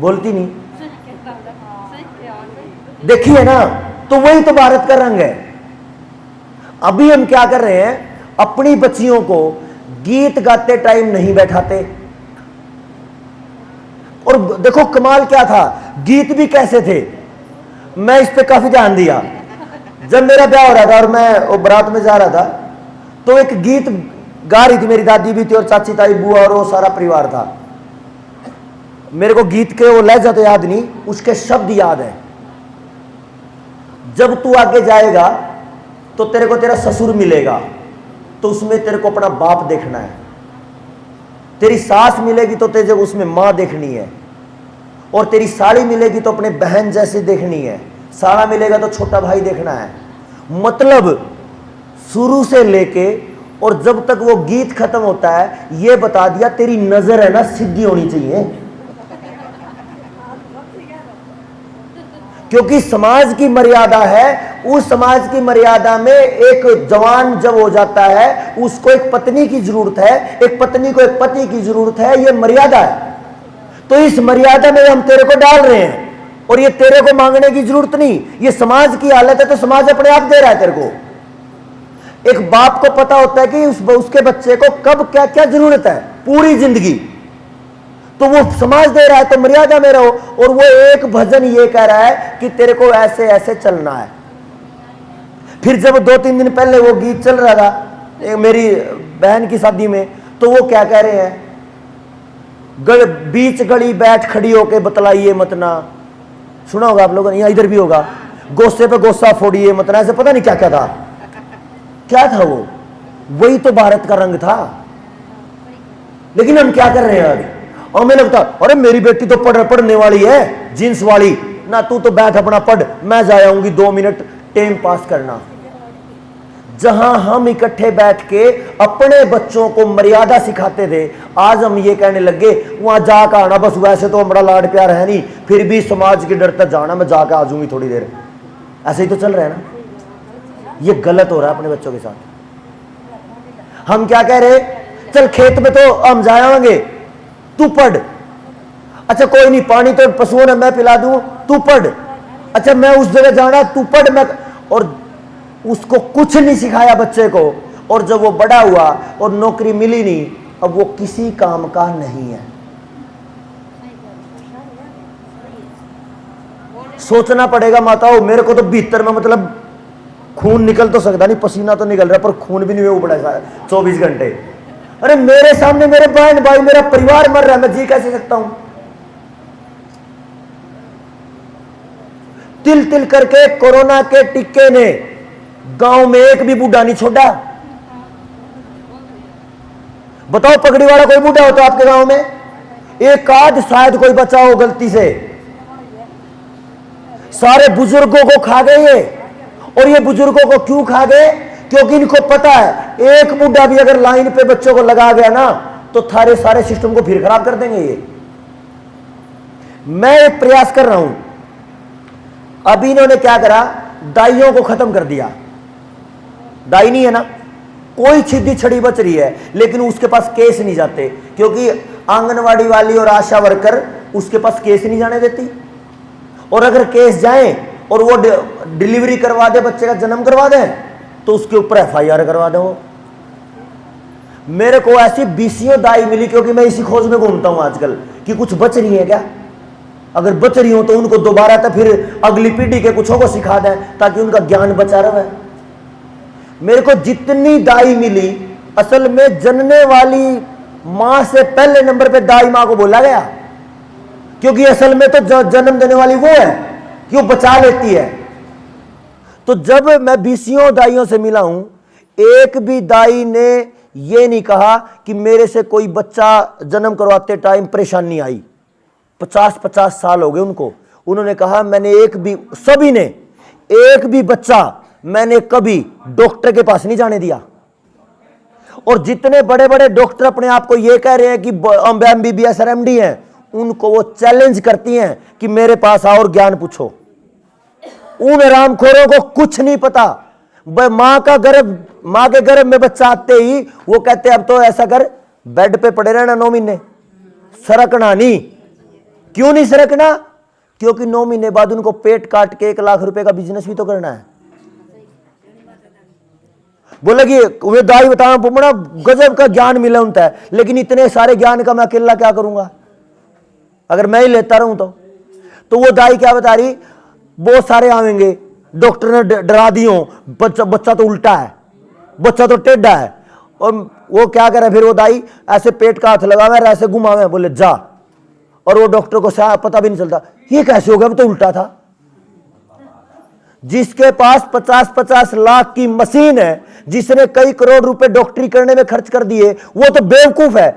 Speaker 2: बोलती नहीं, देखी है ना? तो वही तो भारत का रंग है। अभी हम क्या कर रहे हैं, अपनी बच्चियों को गीत गाते टाइम नहीं बैठाते। और देखो कमाल क्या था, गीत भी कैसे थे। मैं इस पे काफी ध्यान दिया। जब मेरा ब्याह हो रहा था और मैं बारात में जा रहा था, तो एक गीत गा रही थी, मेरी दादी भी थी और चाची ताई बुआ और वो सारा परिवार था। मेरे को गीत के वो लहजा तो याद नहीं, उसके शब्द याद है। जब तू आगे जाएगा तो तेरे को तेरा ससुर मिलेगा, तो उसमें तेरे को अपना बाप देखना है। तेरी सास मिलेगी तो तेरे उसमें मां देखनी है, और तेरी साड़ी मिलेगी तो अपने बहन जैसे देखनी है, साड़ा मिलेगा तो छोटा भाई देखना है। मतलब शुरू से लेके और जब तक वो गीत खत्म होता है, ये बता दिया तेरी नजर है ना सीधी होनी चाहिए। क्योंकि समाज की मर्यादा है, उस समाज की मर्यादा में एक जवान जब हो जाता है, उसको एक पत्नी की जरूरत है, एक पत्नी को एक पति की जरूरत है, ये मर्यादा है। तो इस मर्यादा में हम तेरे को डाल रहे हैं, और ये तेरे को मांगने की जरूरत नहीं, ये समाज की हालत है, तो समाज अपने आप दे रहा है तेरे को। एक बाप को पता होता है कि उसके बच्चे को कब क्या क्या जरूरत है पूरी जिंदगी, तो वो समाज दे रहा है, तो मर्यादा में रहो। और वो एक भजन ये कह रहा है कि तेरे को ऐसे ऐसे चलना है। फिर जब 2-3 दिन पहले वो गीत चल रहा था मेरी बहन की शादी में, तो वो क्या कह रहे हैं, बीच गली बैठ खड़ी होके बतलाइए मतना, सुना होगा आप लोगों ने, या इधर भी होगा, गोस्से पे गोस्सा फोड़िए मतना, ऐसे पता नहीं क्या क्या था। क्या था वो? वही तो भारत का रंग था। लेकिन हम क्या कर रहे हैं आज? और हमें लगता अरे मेरी बेटी तो पढ़ने वाली है, जींस वाली ना, तू तो बैठ अपना पढ़, मैं जा आऊंगी 2 मिनट टाइम पास करना। जहां हम इकट्ठे बैठ के अपने बच्चों को मर्यादा सिखाते थे, आज हम ये कहने लगे वहां जाकर आना, बस वैसे तो बड़ा लाड प्यार है नहीं, फिर भी समाज के डर तक जाना, मैं जाकर आ जाऊंगी थोड़ी देर। ऐसे ही तो चल रहा है ना। ये गलत हो रहा है अपने बच्चों के साथ। हम क्या कह रहे, चल खेत में तो हम जाएंगे, तू पढ़। अच्छा कोई नहीं, पानी तो पशुओं ने मैं पिला दूं, तू पढ़। अच्छा मैं उस जगह जाना, तू पढ़। मैं और उसको कुछ नहीं सिखाया बच्चे को, और जब वो बड़ा हुआ और नौकरी मिली नहीं, अब वो किसी काम का नहीं है। सोचना पड़ेगा माताओं, मेरे को तो भीतर में मतलब खून निकल तो सकता नहीं, पसीना तो निकल रहा, पर खून भी नहीं हुआ उबड़ा 24 घंटे। अरे मेरे सामने मेरे बहन भाई मेरा परिवार मर रहा है, मैं जी कैसे सकता हूं? तिल तिल करके कोरोना के टिक्के ने गांव में एक भी बूढ़ा नहीं छोड़ा। बताओ पगड़ी वाला कोई बूढ़ा हो तो आपके गांव में? एक आध शायद कोई बचा हो गलती से। सारे बुजुर्गों को खा गए ये। और ये बुजुर्गों को क्यों खा गए? क्योंकि इनको पता है एक बूढ़ा भी अगर लाइन पे बच्चों को लगा गया ना, तो थारे सारे सिस्टम को फिर खराब कर देंगे ये। मैं एक प्रयास कर रहा हूं। अभी इन्होंने क्या करा, दाइयों को खत्म कर दिया। दाई नहीं है ना, कोई छिद्दी छड़ी बच रही है, लेकिन उसके पास केस नहीं जाते, क्योंकि आंगनवाड़ी वाली और आशा वर्कर उसके पास केस नहीं जाने देती। और अगर केस जाए और वो डिलीवरी करवा दे, बच्चे का जन्म करवा दे, तो उसके ऊपर FIR करवा दे वो। मेरे को ऐसी 20 दाई मिली, क्योंकि मैं इसी खोज में घूमता हूं आजकल कि कुछ बच रही है क्या। अगर बच रही हो तो उनको दोबारा तो फिर अगली पीढ़ी के कुछों को सिखा दें, ताकि उनका ज्ञान बचा रहे। मेरे को जितनी दाई मिली, असल में जनने वाली मां से पहले नंबर पे दाई मां को बोला गया। क्योंकि असल में तो जन्म देने वाली वो है कि वो बचा लेती है। तो जब मैं बीसियों दाइयों से मिला हूं, एक भी दाई ने ये नहीं कहा कि मेरे से कोई बच्चा जन्म करवाते टाइम परेशानी आई। 50-50 साल हो गए उनको। उन्होंने कहा मैंने सभी ने एक भी बच्चा मैंने कभी डॉक्टर के पास नहीं जाने दिया। और जितने बड़े बड़े डॉक्टर अपने आप को ये कह रहे हैं कि MBBS और MD हैं, उनको वो चैलेंज करती हैं कि मेरे पास आओ और ज्ञान पूछो। उन रामखोरों को कुछ नहीं पता। मां के गर्भ में बच्चा आते ही वो कहते अब तो ऐसा कर, बेड पे पड़े रहना 9 महीने, सरकना नहीं। क्यों नहीं सरकना? क्योंकि 9 महीने बाद उनको पेट काट के 1 लाख रुपए का बिजनेस भी तो करना है। बोले कि वे दाई बताना बड़ा गजब का ज्ञान मिला उनता है, लेकिन इतने सारे ज्ञान का मैं अकेला क्या करूंगा अगर मैं ही लेता रहूं तो वो दाई क्या बता रही, बहुत सारे आवेंगे, डॉक्टर ने डरा दियो, बच्चा तो उल्टा है, बच्चा तो टेढ़ा है। और वो क्या करे फिर, वो दाई ऐसे पेट का हाथ लगावे और ऐसे घुमावे, बोले जा। और वो डॉक्टर को पता भी नहीं चलता ये कैसे हो गया, वो तो उल्टा था। जिसके पास 50-50 लाख की मशीन है, जिसने कई करोड़ रुपए डॉक्टरी करने में खर्च कर दिए, वो तो बेवकूफ है।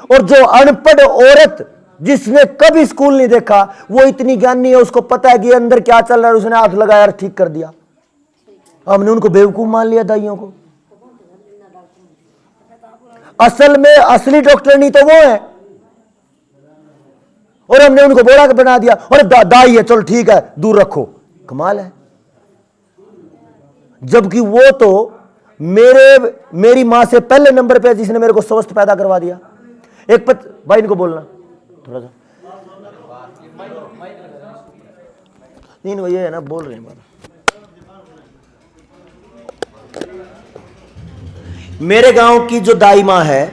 Speaker 2: और जो अनपढ़ औरत जिसने कभी स्कूल नहीं देखा, वो इतनी ज्ञानी है, उसको पता है कि अंदर क्या चल रहा है, उसने हाथ लगाया और ठीक कर दिया। हमने उनको बेवकूफ मान लिया दाइयों को। असल में असली डॉक्टर नहीं तो वो है, और हमने उनको बोला कि बना दिया, और दाई है चलो ठीक है दूर रखो। कमाल है। जबकि वो तो मेरी मां से पहले नंबर पे जिसने मेरे को स्वस्थ पैदा करवा दिया। भाई इनको बोलना थोड़ा सा, नहीं ये है ना, बोल रहे हैं। मेरे गांव की जो दाई मां है,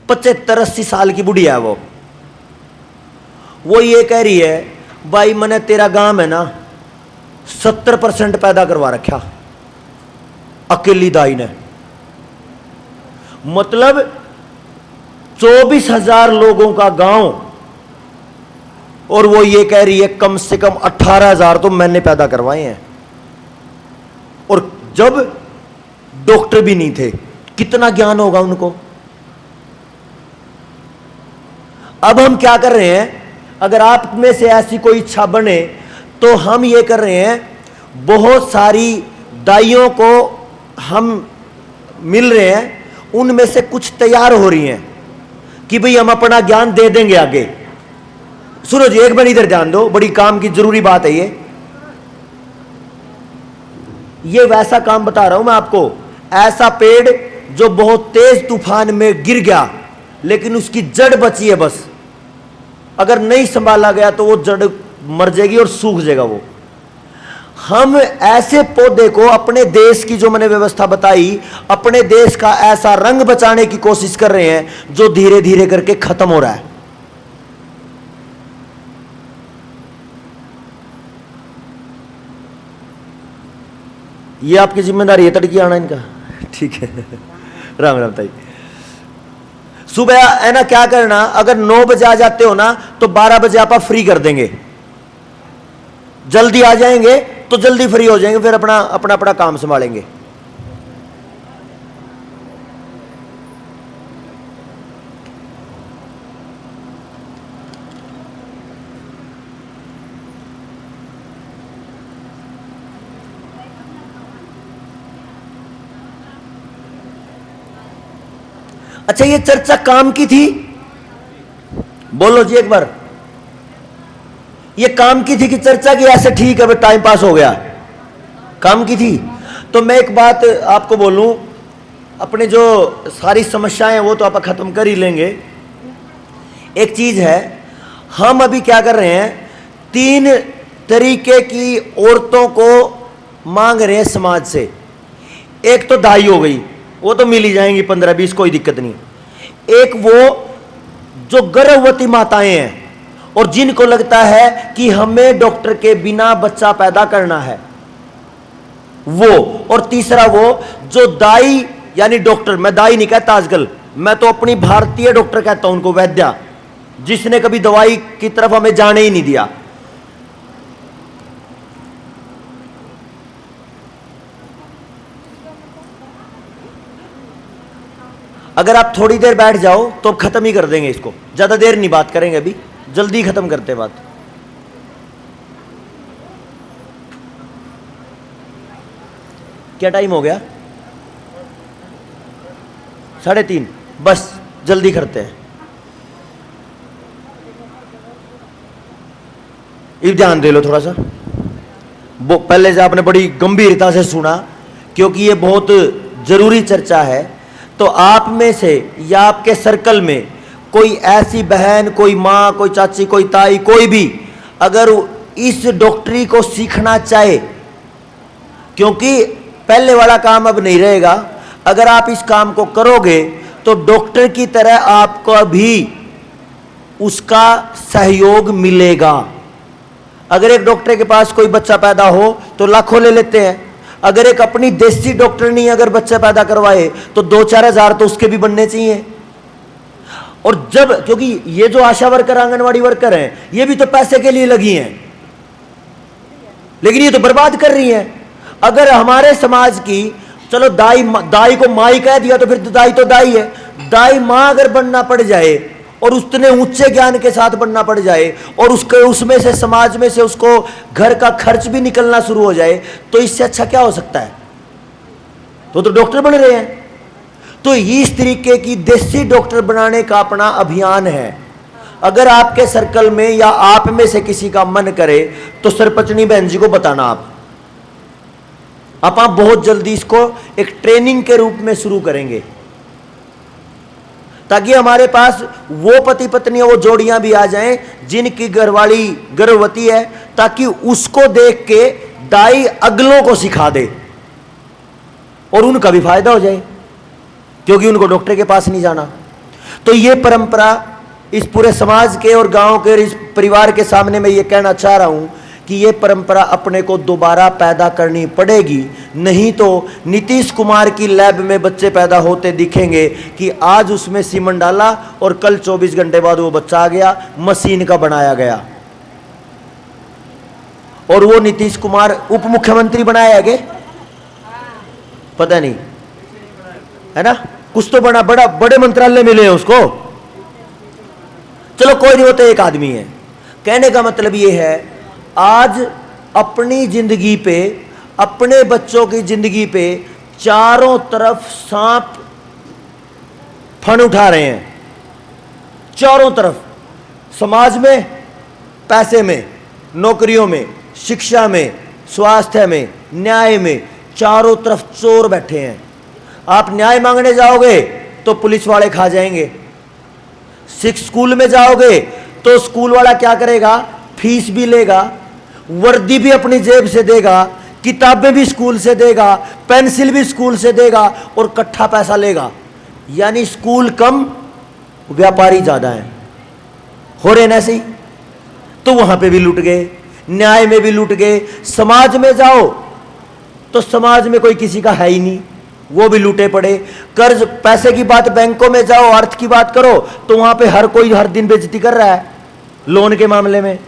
Speaker 2: 75-80 साल की बुढ़िया है, वो ये कह रही है भाई मैंने तेरा गांव है ना 70% पैदा करवा रखा अकेली दाई ने। मतलब 24,000 लोगों का गांव, और वो ये कह रही है कम से कम 18,000 तो मैंने पैदा करवाए हैं। और जब डॉक्टर भी नहीं थे, कितना ज्ञान होगा उनको। अब हम क्या कर रहे हैं, अगर आप में से ऐसी कोई इच्छा बने तो हम ये कर रहे हैं, बहुत सारी दाइयों को हम मिल रहे हैं, उनमें से कुछ तैयार हो रही हैं कि भाई हम अपना ज्ञान दे देंगे आगे। सुनो जी, एक बार इधर ध्यान दो, बड़ी काम की जरूरी बात है ये वैसा काम बता रहा हूं मैं आपको। ऐसा पेड़ जो बहुत तेज तूफान में गिर गया, लेकिन उसकी जड़ बची है बस। अगर नहीं संभाला गया तो वो जड़ मर जाएगी और सूख जाएगा वो। हम ऐसे पौधे को, अपने देश की जो मैंने व्यवस्था बताई, अपने देश का ऐसा रंग बचाने की कोशिश कर रहे हैं जो धीरे धीरे करके खत्म हो रहा है। ये आपकी जिम्मेदारी है तड़की आना इनका, ठीक है। राम राम ताई। सुबह है ना, क्या करना, अगर 9 बजे आ जाते हो ना तो 12 बजे आप फ्री कर देंगे। जल्दी आ जाएंगे तो जल्दी फ्री हो जाएंगे, फिर अपना काम संभालेंगे। अच्छा, ये चर्चा काम की थी? बोलो जी एक बार। ये काम की थी कि चर्चा की ऐसे ठीक है टाइम पास हो गया? काम की थी। तो मैं एक बात आपको बोलूं, अपने जो सारी समस्याएं हैं वो तो आप खत्म कर ही लेंगे। एक चीज है, हम अभी क्या कर रहे हैं, 3 तरीके की औरतों को मांग रहे हैं समाज से। एक तो दाई हो गई, वो तो मिल ही जाएंगी 15-20, कोई दिक्कत नहीं। एक वो जो गर्भवती माताएं हैं और जिनको लगता है कि हमें डॉक्टर के बिना बच्चा पैदा करना है, वो। और तीसरा वो जो दाई यानी डॉक्टर, मैं दाई नहीं कहता आजकल, मैं तो अपनी भारतीय डॉक्टर कहता हूं उनको, वैद्या, जिसने कभी दवाई की तरफ हमें जाने ही नहीं दिया। अगर आप थोड़ी देर बैठ जाओ तो खत्म ही कर देंगे इसको, ज्यादा देर नहीं बात करेंगे, अभी जल्दी खत्म करते हैं बात। क्या टाइम हो गया? 3:30, बस जल्दी करते हैं। ये ध्यान दे लो थोड़ा सा, वो पहले से आपने बड़ी गंभीरता से सुना क्योंकि ये बहुत जरूरी चर्चा है। तो आप में से या आपके सर्कल में कोई ऐसी बहन, कोई माँ, कोई चाची, कोई ताई, कोई भी अगर इस डॉक्टरी को सीखना चाहे, क्योंकि पहले वाला काम अब नहीं रहेगा, अगर आप इस काम को करोगे तो डॉक्टर की तरह आपको भी उसका सहयोग मिलेगा। अगर एक डॉक्टर के पास कोई बच्चा पैदा हो तो लाखों ले लेते हैं, अगर एक अपनी देसी डॉक्टर नहीं अगर बच्चा पैदा करवाए तो 2-4 हज़ार तो उसके भी बनने चाहिए। और जब, क्योंकि ये जो आशा वर्कर, आंगनवाड़ी वर्कर हैं, ये भी तो पैसे के लिए लगी हैं, लेकिन ये तो बर्बाद कर रही हैं। अगर हमारे समाज की, चलो दाई को माई कह दिया तो फिर दाई तो दाई है, दाई माँ अगर बनना पड़ जाए और उतने ऊंचे ज्ञान के साथ बनना पड़ जाए और उसमें से, समाज में से उसको घर का खर्च भी निकलना शुरू हो जाए, तो इससे अच्छा क्या हो सकता है? तो डॉक्टर बन रहे हैं। तो इस तरीके की देसी डॉक्टर बनाने का अपना अभियान है। अगर आपके सर्कल में या आप में से किसी का मन करे तो सरपंचनी बहन जी को बताना। आप बहुत जल्दी इसको एक ट्रेनिंग के रूप में शुरू करेंगे, ताकि हमारे पास वो पति पत्नियां, वो जोड़ियां भी आ जाएं जिनकी घरवाली गर्भवती है, ताकि उसको देख के दाई अगलों को सिखा दे और उनका भी फायदा हो जाए, क्योंकि उनको डॉक्टर के पास नहीं जाना। तो ये परंपरा इस पूरे समाज के और गांव के, इस परिवार के सामने मैं ये कहना चाह रहा हूं कि ये परंपरा अपने को दोबारा पैदा करनी पड़ेगी, नहीं तो नीतीश कुमार की लैब में बच्चे पैदा होते दिखेंगे कि आज उसमें सीमेंट डाला और कल 24 घंटे बाद वो बच्चा आ गया, मशीन का बनाया गया। और वो नीतीश कुमार उप मुख्यमंत्री बनाया गया, पता नहीं, है ना, कुछ तो बड़े मंत्रालय मिले हैं उसको। चलो कोई नहीं, वो तो एक आदमी है। कहने का मतलब ये है, आज अपनी जिंदगी पे, अपने बच्चों की जिंदगी पे चारों तरफ सांप फन उठा रहे हैं, चारों तरफ, समाज में, पैसे में, नौकरियों में, शिक्षा में, स्वास्थ्य में, न्याय में, चारों तरफ चोर बैठे हैं। आप न्याय मांगने जाओगे तो पुलिस वाले खा जाएंगे, स्कूल में जाओगे तो स्कूल वाला क्या करेगा, फीस भी लेगा, वर्दी भी अपनी जेब से देगा, किताबें भी स्कूल से देगा, पेंसिल भी स्कूल से देगा और इकट्ठा पैसा लेगा। यानी स्कूल कम, व्यापारी ज्यादा है, हो रहे ना ऐसे ही। तो वहां पे भी लूट गए, न्याय में भी लूट गए। समाज में जाओ तो समाज में कोई किसी का है ही नहीं, वो भी लूटे पड़े। कर्ज, पैसे की बात, बैंकों में जाओ, अर्थ की बात करो तो वहां पे हर कोई हर दिन बेइज्जती कर रहा है लोन के मामले में।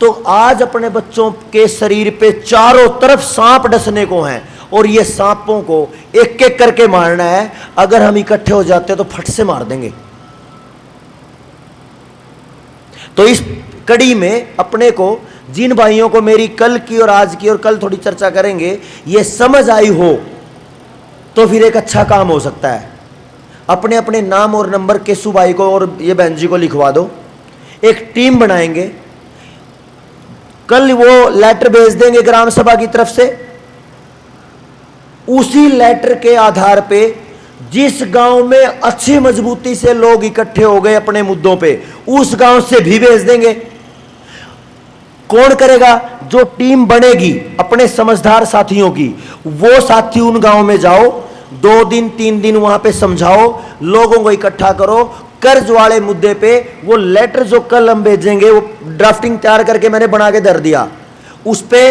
Speaker 2: तो आज अपने बच्चों के शरीर पे चारों तरफ सांप डसने को हैं और ये सांपों को एक एक करके मारना है। अगर हम इकट्ठे हो जाते तो फट से मार देंगे। तो इस कड़ी में अपने को, जिन भाइयों को मेरी कल की और आज की और कल थोड़ी चर्चा करेंगे, ये समझ आई हो तो फिर एक अच्छा काम हो सकता है। अपने अपने नाम और नंबर केसु भाई को और ये बहन जी को लिखवा दो, एक टीम बनाएंगे। कल वो लेटर भेज देंगे ग्राम सभा की तरफ से, उसी लेटर के आधार पे जिस गांव में अच्छी मजबूती से लोग इकट्ठे हो गए अपने मुद्दों पे, उस गांव से भी भेज देंगे। कौन करेगा? जो टीम बनेगी अपने समझदार साथियों की, वो साथी उन गांव में जाओ, 2 दिन 3 दिन वहां पे समझाओ, लोगों को इकट्ठा करो। कर्ज वाले मुद्दे पे वो लेटर जो कल हम भेजेंगे, वो ड्राफ्टिंग तैयार करके मैंने बना के धर दिया, उस पे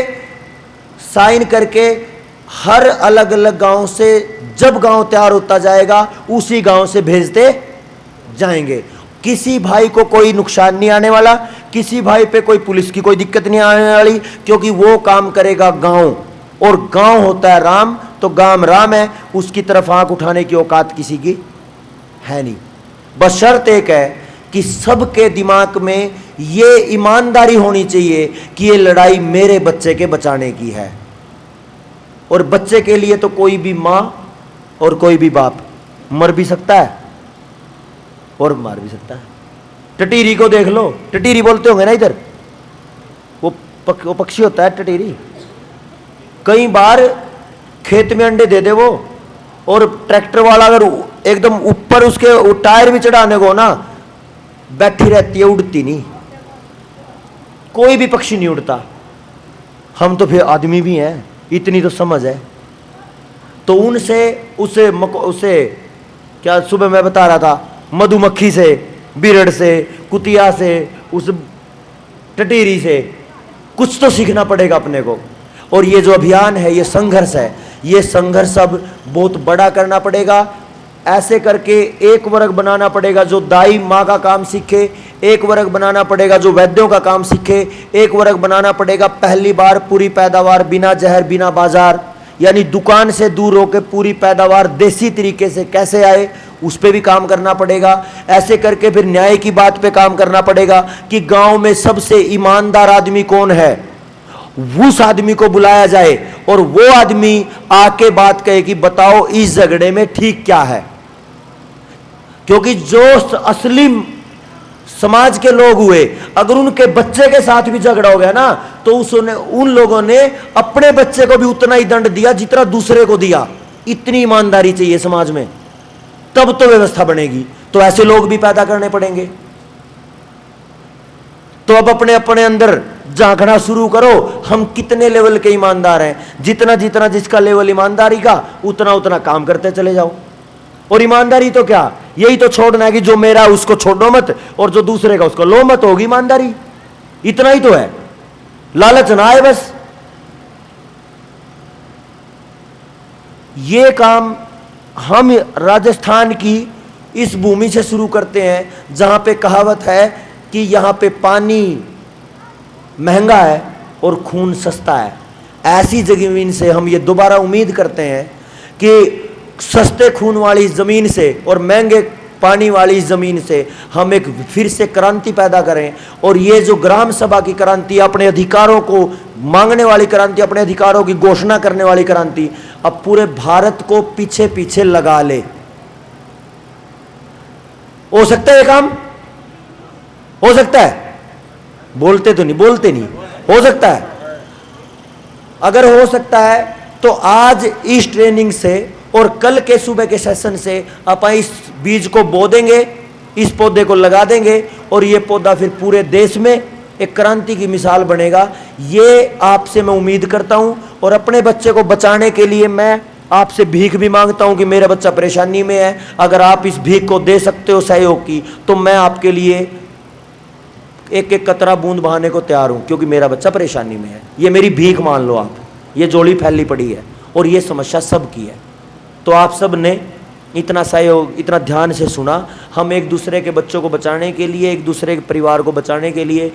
Speaker 2: साइन करके हर अलग अलग गांव से जब गांव तैयार होता जाएगा उसी गांव से भेजते जाएंगे। किसी भाई को कोई नुकसान नहीं आने वाला, किसी भाई पे कोई पुलिस की कोई दिक्कत नहीं आने वाली, क्योंकि वो काम करेगा गांव, और गांव होता है राम, तो गांव राम है, उसकी तरफ आंख उठाने की औकात किसी की है नहीं। बस शर्त एक है कि सबके दिमाग में ये ईमानदारी होनी चाहिए कि ये लड़ाई मेरे बच्चे के बचाने की है, और बच्चे के लिए तो कोई भी माँ और कोई भी बाप मर भी सकता है और मार भी सकता है। टटीरी को देख लो, टटीरी बोलते होंगे ना इधर, वो पक्षी होता है टटीरी। कई बार खेत में अंडे दे दे वो, और ट्रैक्टर वाला अगर एकदम ऊपर उसके टायर भी चढ़ाने को ना, बैठी रहती है, उड़ती नहीं, कोई भी पक्षी नहीं उड़ता। हम तो फिर आदमी भी हैं, इतनी तो समझ है। तो उनसे उसे क्या सुबह मैं बता रहा था, मधुमक्खी से, बिरड़ से, कुतिया से, उस टटीरी से कुछ तो सीखना पड़ेगा अपने को। और ये जो अभियान है, ये संघर्ष है, ये संघर्ष अब बहुत बड़ा करना पड़ेगा। ऐसे करके एक वर्ग बनाना पड़ेगा जो दाई माँ का काम सीखे, एक वर्ग बनाना पड़ेगा जो वैद्यों का काम सीखे, एक वर्ग बनाना पड़ेगा पहली बार पूरी पैदावार बिना जहर बिना बाजार, यानी दुकान से दूर होकर पूरी पैदावार देसी तरीके से कैसे आए, उस पर भी काम करना पड़ेगा। ऐसे करके फिर न्याय की बात पे काम करना पड़ेगा कि गांव में सबसे ईमानदार आदमी कौन है, उस आदमी को बुलाया जाए और वो आदमी आके बात कहे कि बताओ इस झगड़े में ठीक क्या है। क्योंकि जो असली समाज के लोग हुए, अगर उनके बच्चे के साथ भी झगड़ा हो गया ना, तो उन लोगों ने अपने बच्चे को भी उतना ही दंड दिया जितना दूसरे को दिया। इतनी ईमानदारी चाहिए समाज में, तब तो व्यवस्था बनेगी। तो ऐसे लोग भी पैदा करने पड़ेंगे। तो अब अपने अपने अंदर झांकना शुरू करो, हम कितने लेवल के ईमानदार हैं। जितना जितना जिसका लेवल ईमानदारी का, उतना उतना काम करते चले जाओ। और ईमानदारी तो क्या, यही तो छोड़ना है कि जो मेरा उसको छोड़ो मत, और जो दूसरे का उसको लो मत, होगी ईमानदारी। इतना ही तो है, लालच ना आए बस। ये काम हम राजस्थान की इस भूमि से शुरू करते हैं, जहां पे कहावत है कि यहां पे पानी महंगा है और खून सस्ता है। ऐसी जमीन से हम ये दोबारा उम्मीद करते हैं कि सस्ते खून वाली ज़मीन से और महंगे पानी वाली ज़मीन से हम एक फिर से क्रांति पैदा करें। और ये जो ग्राम सभा की क्रांति, अपने अधिकारों को मांगने वाली क्रांति, अपने अधिकारों की घोषणा करने वाली क्रांति, अब पूरे भारत को पीछे पीछे लगा ले। हो सकता है ये काम? हो सकता है? बोलते नहीं, हो सकता है। अगर हो सकता है तो आज इस ट्रेनिंग से और कल के सुबह के सेशन से अपन इस बीज को बो देंगे, इस पौधे को लगा देंगे, और ये पौधा फिर पूरे देश में एक क्रांति की मिसाल बनेगा। ये आपसे मैं उम्मीद करता हूं। और अपने बच्चे को बचाने के लिए मैं आपसे भीख भी मांगता हूं कि मेरा बच्चा परेशानी में है। अगर आप इस भीख को दे सकते हो सहयोग की, तो मैं आपके लिए एक एक कतरा बूंद बहाने को तैयार हूं, क्योंकि मेरा बच्चा परेशानी में है। ये मेरी भीख मान लो आप। ये जोड़ी फैली पड़ी है और ये समस्या सबकी है। तो आप सब ने इतना सहयोग, इतना ध्यान से सुना। हम एक दूसरे के बच्चों को बचाने के लिए, एक दूसरे के परिवार को बचाने के लिए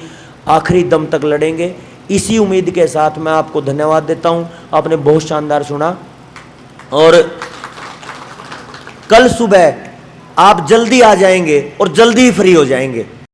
Speaker 2: आखिरी दम तक लड़ेंगे। इसी उम्मीद के साथ मैं आपको धन्यवाद देता हूं। आपने बहुत शानदार सुना, और कल सुबह आप जल्दी आ जाएंगे और जल्दी ही फ्री हो जाएंगे।